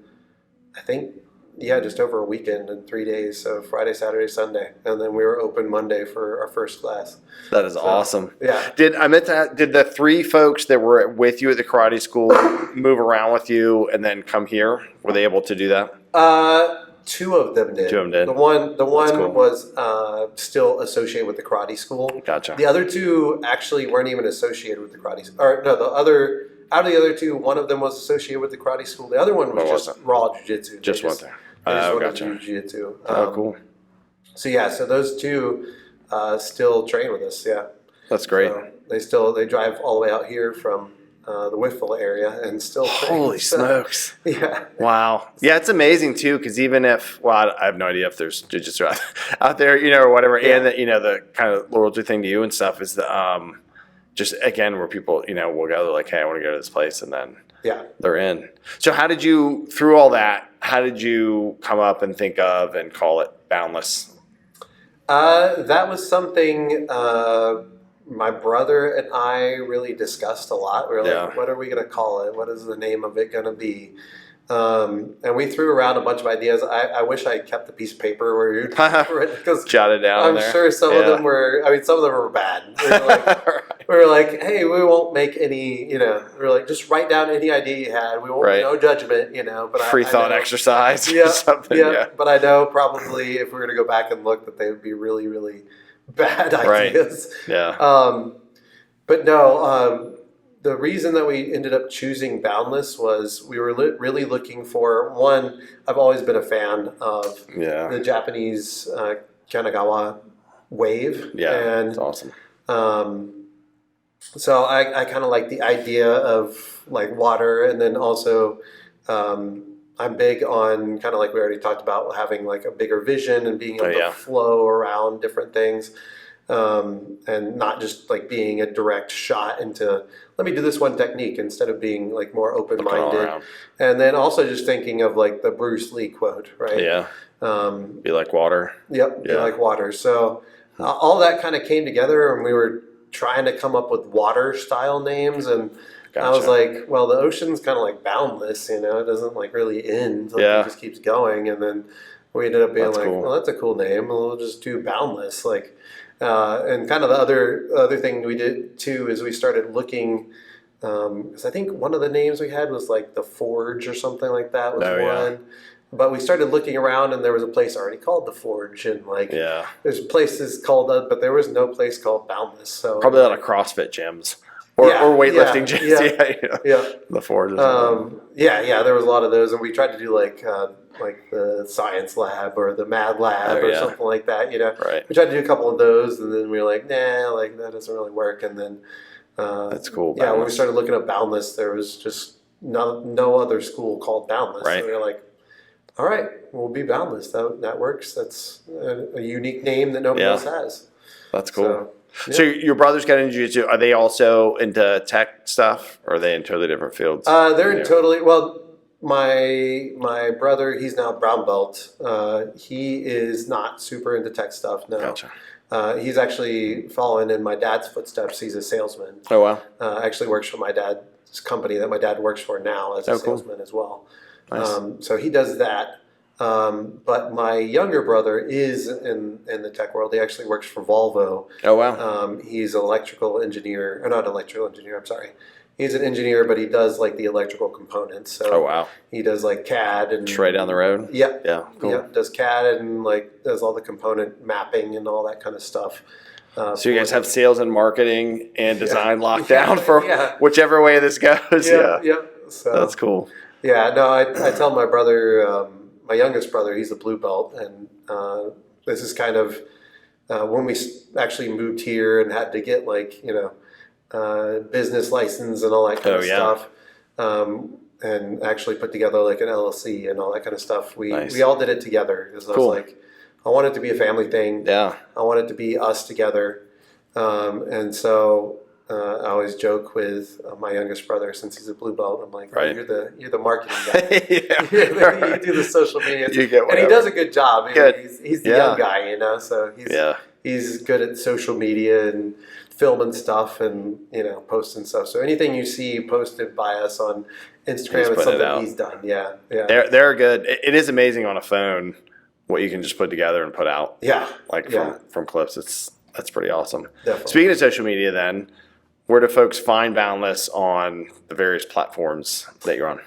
S2: I think, just over a weekend in 3 days. So Friday, Saturday, Sunday, and then we were open Monday for our first class.
S1: That is awesome.
S2: Yeah.
S1: Did the 3 folks that were with you at the karate school move around with you and then come here? Were they able to do that?
S2: 2 of them did.
S1: 2 of them did.
S2: The one cool. Was still associated with the karate school.
S1: Gotcha.
S2: The other 2 actually weren't even associated with the karate school. Or no, out of the other 2, one of them was associated with the karate school. The other one was just raw jiu-jitsu.
S1: Just went there.
S2: Gotcha. Jiu-jitsu.
S1: Cool.
S2: So those 2 still train with us. Yeah.
S1: That's great.
S2: So they drive all the way out here from the Whitfield area and still train.
S1: Holy smokes.
S2: Yeah.
S1: Wow. Yeah, it's amazing too, because even if, I have no idea if there's jiu-jitsu out there, or whatever, and that, the kind of loyalty thing to you and stuff is the, just again, where people, will go, they're like, hey, I want to go to this place, and then they're in. So how did you, through all that, how did you come up and think of and call it Boundless?
S2: That was something my brother and I really discussed a lot. We were like, what are we going to call it? What is the name of it going to be? And we threw around a bunch of ideas. I wish I kept the piece of paper where you because
S1: jotted down.
S2: I'm sure some of them were. I mean, some of them were bad. We were like, hey, we won't make any. We were like, just write down any idea you had. We won't no judgment. But
S1: free thought exercise or something.
S2: But I know probably if we were to go back and look, that they would be really, really bad ideas.
S1: Right. Yeah.
S2: But no. The reason that we ended up choosing Boundless was we were really looking for, one, I've always been a fan of the Japanese Kanagawa wave.
S1: Yeah,
S2: and
S1: that's awesome.
S2: So I kind of like the idea of like water, and then also I'm big on kind of like we already talked about, having like a bigger vision and being able to flow around different things. And not just like being a direct shot into, let me do this one technique, instead of being like more open-minded. And then also just thinking of like the Bruce Lee quote, right?
S1: Yeah. Be like water.
S2: Yep. Be like water. So all that kind of came together, and we were trying to come up with water style names. And I was like, well, the ocean's kind of like boundless, it doesn't like really end. Like it just keeps going. And then we ended up being well, that's a cool name. We'll just do Boundless. And kind of the other thing we did too is we started looking, because I think one of the names we had was like the Forge or something like that was one. But we started looking around, and there was a place already called the Forge, and there's places called that, but there was no place called Boundless. So
S1: probably a lot of CrossFit gyms or weightlifting gyms. The Forge.
S2: There was a lot of those, and we tried to do like the science lab or the mad lab or something like that, We tried to do a couple of those, and then we were like, nah, like that doesn't really work. And then
S1: that's cool.
S2: Yeah, when we started looking at Boundless, there was just no other school called Boundless.
S1: Right.
S2: So we were like, all right, we'll be Boundless. That works. That's a unique name that nobody else has.
S1: That's cool. So your brothers got into jiu-jitsu. Are they also into tech stuff, or are they in totally different fields?
S2: They're in totally, well, my brother, he's now brown belt. He is not super into tech stuff, no.
S1: Gotcha.
S2: He's actually following in my dad's footsteps. He's a salesman.
S1: Oh, wow.
S2: Actually works for my dad's company that my dad works for now as a salesman as well.
S1: Nice.
S2: So he does that. But my younger brother is in the tech world. He actually works for Volvo.
S1: Oh, wow.
S2: He's an electrical engineer, or not electrical engineer, I'm sorry. He's an engineer, but he does like the electrical components. So
S1: oh, wow.
S2: He does like CAD and
S1: just right down the road.
S2: Yeah.
S1: Yeah. Cool.
S2: Yeah. Does CAD and like does all the component mapping and all that kind of stuff.
S1: So you guys have sales and marketing and design locked down for whichever way this goes.
S2: Yeah. So
S1: that's cool.
S2: Yeah. No, I tell my brother, my youngest brother, he's a blue belt, and this is kind of when we actually moved here and had to get like business license and all that kind of stuff, and actually put together like an LLC and all that kind of stuff. We all did it together because I was like, I want it to be a family thing.
S1: Yeah, I
S2: want it to be us together, and so. I always joke with my youngest brother, since he's a blue belt. I'm like, you're the marketing guy. You do the social media, and he does a good job. He's the young guy, so he's good at social media and filming stuff and posting stuff. So anything you see posted by us on Instagram is something he's done. Yeah.
S1: They're good. It is amazing on a phone what you can just put together and put out.
S2: Yeah,
S1: from clips. That's pretty awesome.
S2: Definitely.
S1: Speaking of social media, then. Where do folks find Boundless on the various platforms that you're on?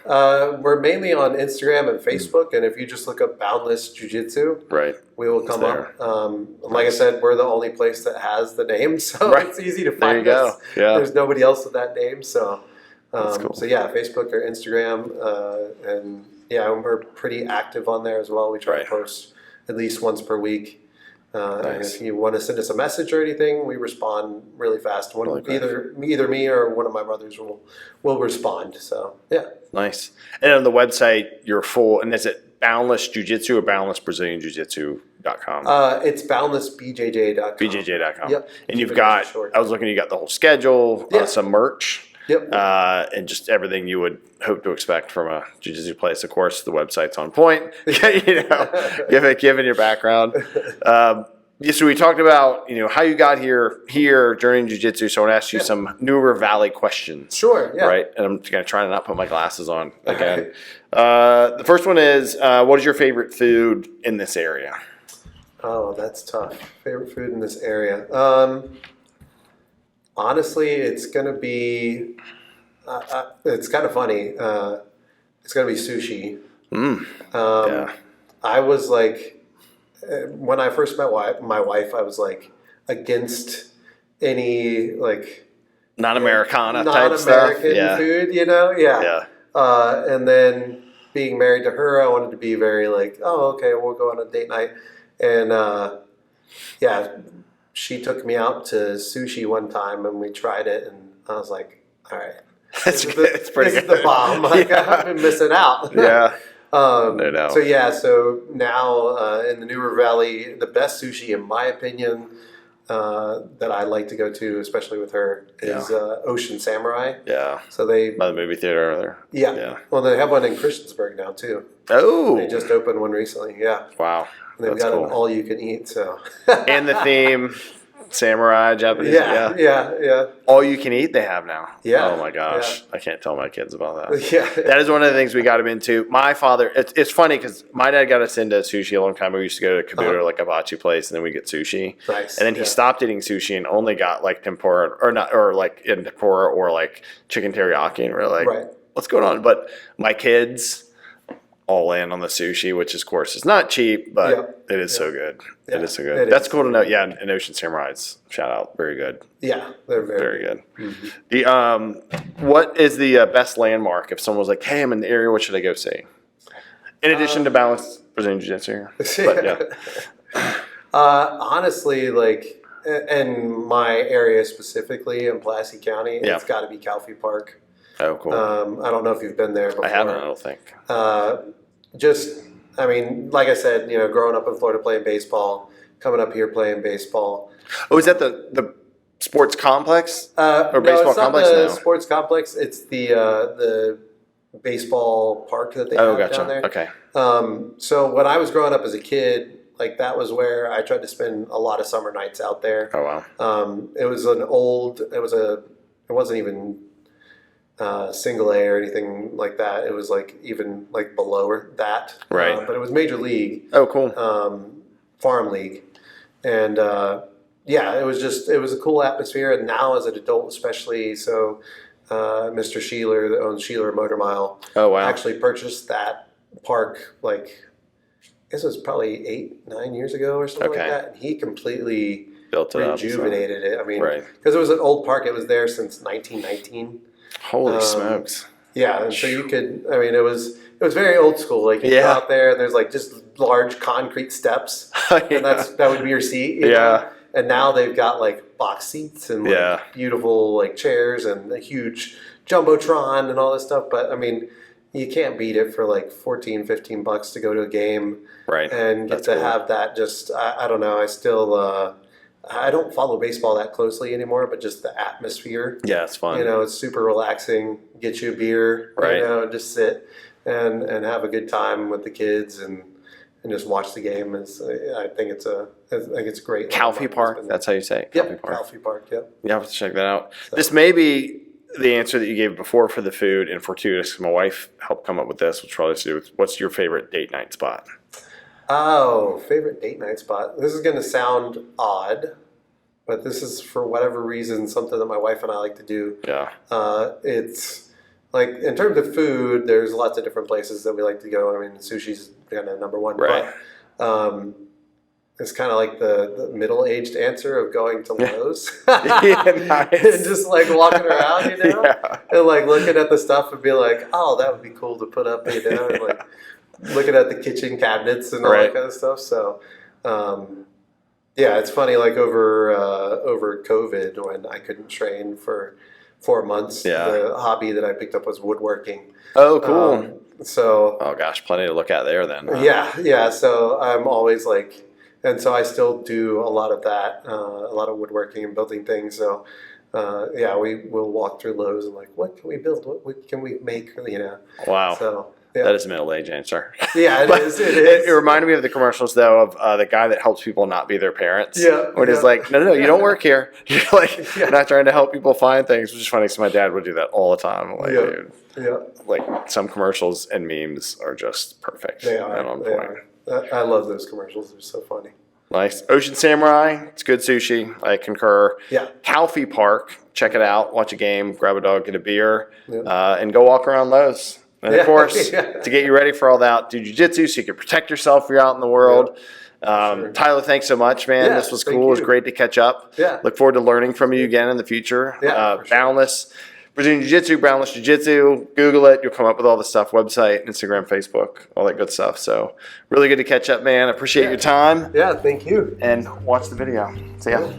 S2: We're mainly on Instagram and Facebook, and if you just look up Boundless Jiu Jitsu, we will come up. Like I said, we're the only place that has the name, so it's easy to find us.
S1: Yeah.
S2: There's nobody else with that name, so
S1: that's cool.
S2: So yeah, Facebook or Instagram, and we're pretty active on there as well. We try to post at least once per week. And if you want to send us a message or anything, we respond really fast. Either me or one of my brothers will respond. So yeah,
S1: nice. And on the website, you're full. And is it Boundless Jiu Jitsu or Boundless Brazilian Jiu Jitsu.com?
S2: It's boundlessbjj.com.
S1: BJJ.com.
S2: Yep.
S1: And you've got. I was looking. You got the whole schedule, some merch.
S2: Yep.
S1: And just everything you would hope to expect from a jiu-jitsu place. Of course, the website's on point. Given your background. So we talked about how you got here during jiu-jitsu. So I want to ask you some Newer Valley questions.
S2: Sure. Yeah.
S1: Right, and I'm going to try to not put my glasses on again. The first one is, what is your favorite food in this area?
S2: Oh, that's tough. Favorite food in this area. Honestly, it's going to be, it's kind of funny. It's going to be sushi. I was like, when I first met my wife, I was like against any like
S1: non-Americana type stuff.
S2: Food, and then being married to her, I wanted to be very like, oh, okay, we'll go on a date night. And she took me out to sushi one time, and we tried it, and I was like, all right.
S1: It's pretty good.
S2: This is the bomb. Like, I've been missing out.
S1: Yeah. No doubt.
S2: So now in the Newer Valley, the best sushi, in my opinion, that I like to go to, especially with her, is Ocean Samurai.
S1: Yeah.
S2: So they
S1: by the movie theater there.
S2: Yeah. Well, they have one in Christiansburg now too.
S1: Oh.
S2: They just opened one recently. Yeah.
S1: Wow.
S2: And they've got an all-you-can-eat. So.
S1: And the theme. Samurai, Japanese,
S2: yeah.
S1: All you can eat they have now.
S2: Yeah.
S1: Oh my gosh.
S2: Yeah.
S1: I can't tell my kids about that.
S2: Yeah.
S1: That is one of the things we got him into. My father, it's funny because my dad got us into sushi a long time ago. We used to go to Kabuto, like a hibachi place, and then we get sushi.
S2: Nice.
S1: And then he stopped eating sushi and only got like tempura or like in tempura or like chicken teriyaki, and we're like, what's going on? But my kids all in on the sushi, which of course is not cheap, but it is so good. It is so good. That's cool to know. Yeah, and Ocean Samurais, shout out, very good.
S2: Yeah, they're very
S1: good.
S2: Mm-hmm.
S1: The what is the best landmark if someone was like, "Hey, I'm in the area. What should I go see?" In addition to Boundless Brazilian Jiu Jitsu,
S2: honestly, like in my area specifically in Pulaski County, it's got to be Calfee Park.
S1: Oh, cool.
S2: I don't know if you've been there before.
S1: I haven't, I don't think.
S2: Just I mean, like I said, growing up in Florida playing baseball, coming up here playing baseball.
S1: Oh, is that the sports complex
S2: or
S1: baseball
S2: it's
S1: complex?
S2: Not the sports complex. It's the baseball park that they have down there.
S1: Okay.
S2: So when I was growing up as a kid, like that was where I tried to spend a lot of summer nights out there.
S1: Oh wow.
S2: It wasn't even single A or anything like that. It was like even like below that.
S1: Right.
S2: But it was major league.
S1: Oh, cool.
S2: Farm league, and it was a cool atmosphere. And now as an adult, especially, so Mr. Sheeler that owns Sheeler Motor Mile, actually purchased that park like I guess it was probably 8-9 years ago or something like that. And he completely
S1: built it
S2: rejuvenated it. I mean,
S1: right.
S2: Because it was an old park. It was there since 1919.
S1: Holy smokes!
S2: Yeah, and so you could. I mean, it was very old school. Like you go out there, and there's like just large concrete steps, and that would be your seat. You know? And now they've got like box seats and like beautiful like chairs and a huge jumbotron and all this stuff. But I mean, you can't beat it for like $14-15 to go to a game,
S1: right?
S2: And get to have that. Just I don't know. I still. I don't follow baseball that closely anymore, but just the atmosphere.
S1: Yeah, it's fun.
S2: It's super relaxing. Get you a beer,
S1: right?
S2: And just sit and have a good time with the kids and just watch the game. I think it's great.
S1: Calfee Park, that's how you say it.
S2: Calfee Park. Yep.
S1: You have to check that out. So. This may be the answer that you gave before for the food and fortuitous. My wife helped come up with this, which probably has to do with what's your favorite date night spot?
S2: Oh, favorite date night spot. This is going to sound odd, but this is for whatever reason something that my wife and I like to do.
S1: Yeah.
S2: It's like in terms of food, there's lots of different places that we like to go. I mean, sushi's kind of number one.
S1: Right.
S2: But it's kind of like the middle-aged answer of going to Lowe's.
S1: Nice.
S2: And just like walking around, and like looking at the stuff and be like, oh, that would be cool to put up, and like looking at the kitchen cabinets and all that kind of stuff. So, it's funny. Like over COVID, when I couldn't train for 4 months, the hobby that I picked up was woodworking.
S1: Oh, cool.
S2: Oh
S1: gosh, plenty to look at there then.
S2: Yeah. So I'm always like, and so I still do a lot of that, a lot of woodworking and building things. So. We will walk through Lowe's and like, what can we build? What can we make?
S1: Wow.
S2: So.
S1: Yeah. That is a middle-age answer.
S2: Yeah, it is.
S1: It reminded me of the commercials, though, of the guy that helps people not be their parents.
S2: Yeah.
S1: When he's like, no, you don't work here. You're like, not trying to help people find things, which is funny because my dad would do that all the time. I'm like, dude.
S2: Yeah.
S1: Like, some commercials and memes are just perfect.
S2: They are.
S1: And on point.
S2: I love those commercials. They're so funny.
S1: Nice. Ocean Samurai, it's good sushi. I concur.
S2: Yeah.
S1: Calfee Park, check it out. Watch a game, grab a dog, get a beer, and go walk around Lowe's. And of course, to get you ready for all that, do jiu-jitsu so you can protect yourself if you're out in the world. Sure. Tyler, thanks so much, man. This was cool. It was great to catch up.
S2: Yeah.
S1: Look forward to learning from you again in the future.
S2: Yeah,
S1: Boundless Brazilian Jiu Jitsu, Boundless Jiu Jitsu. Google it. You'll come up with all the stuff. Website, Instagram, Facebook, all that good stuff. So really good to catch up, man. Appreciate your time.
S2: Yeah, thank you.
S1: And watch the video. See ya.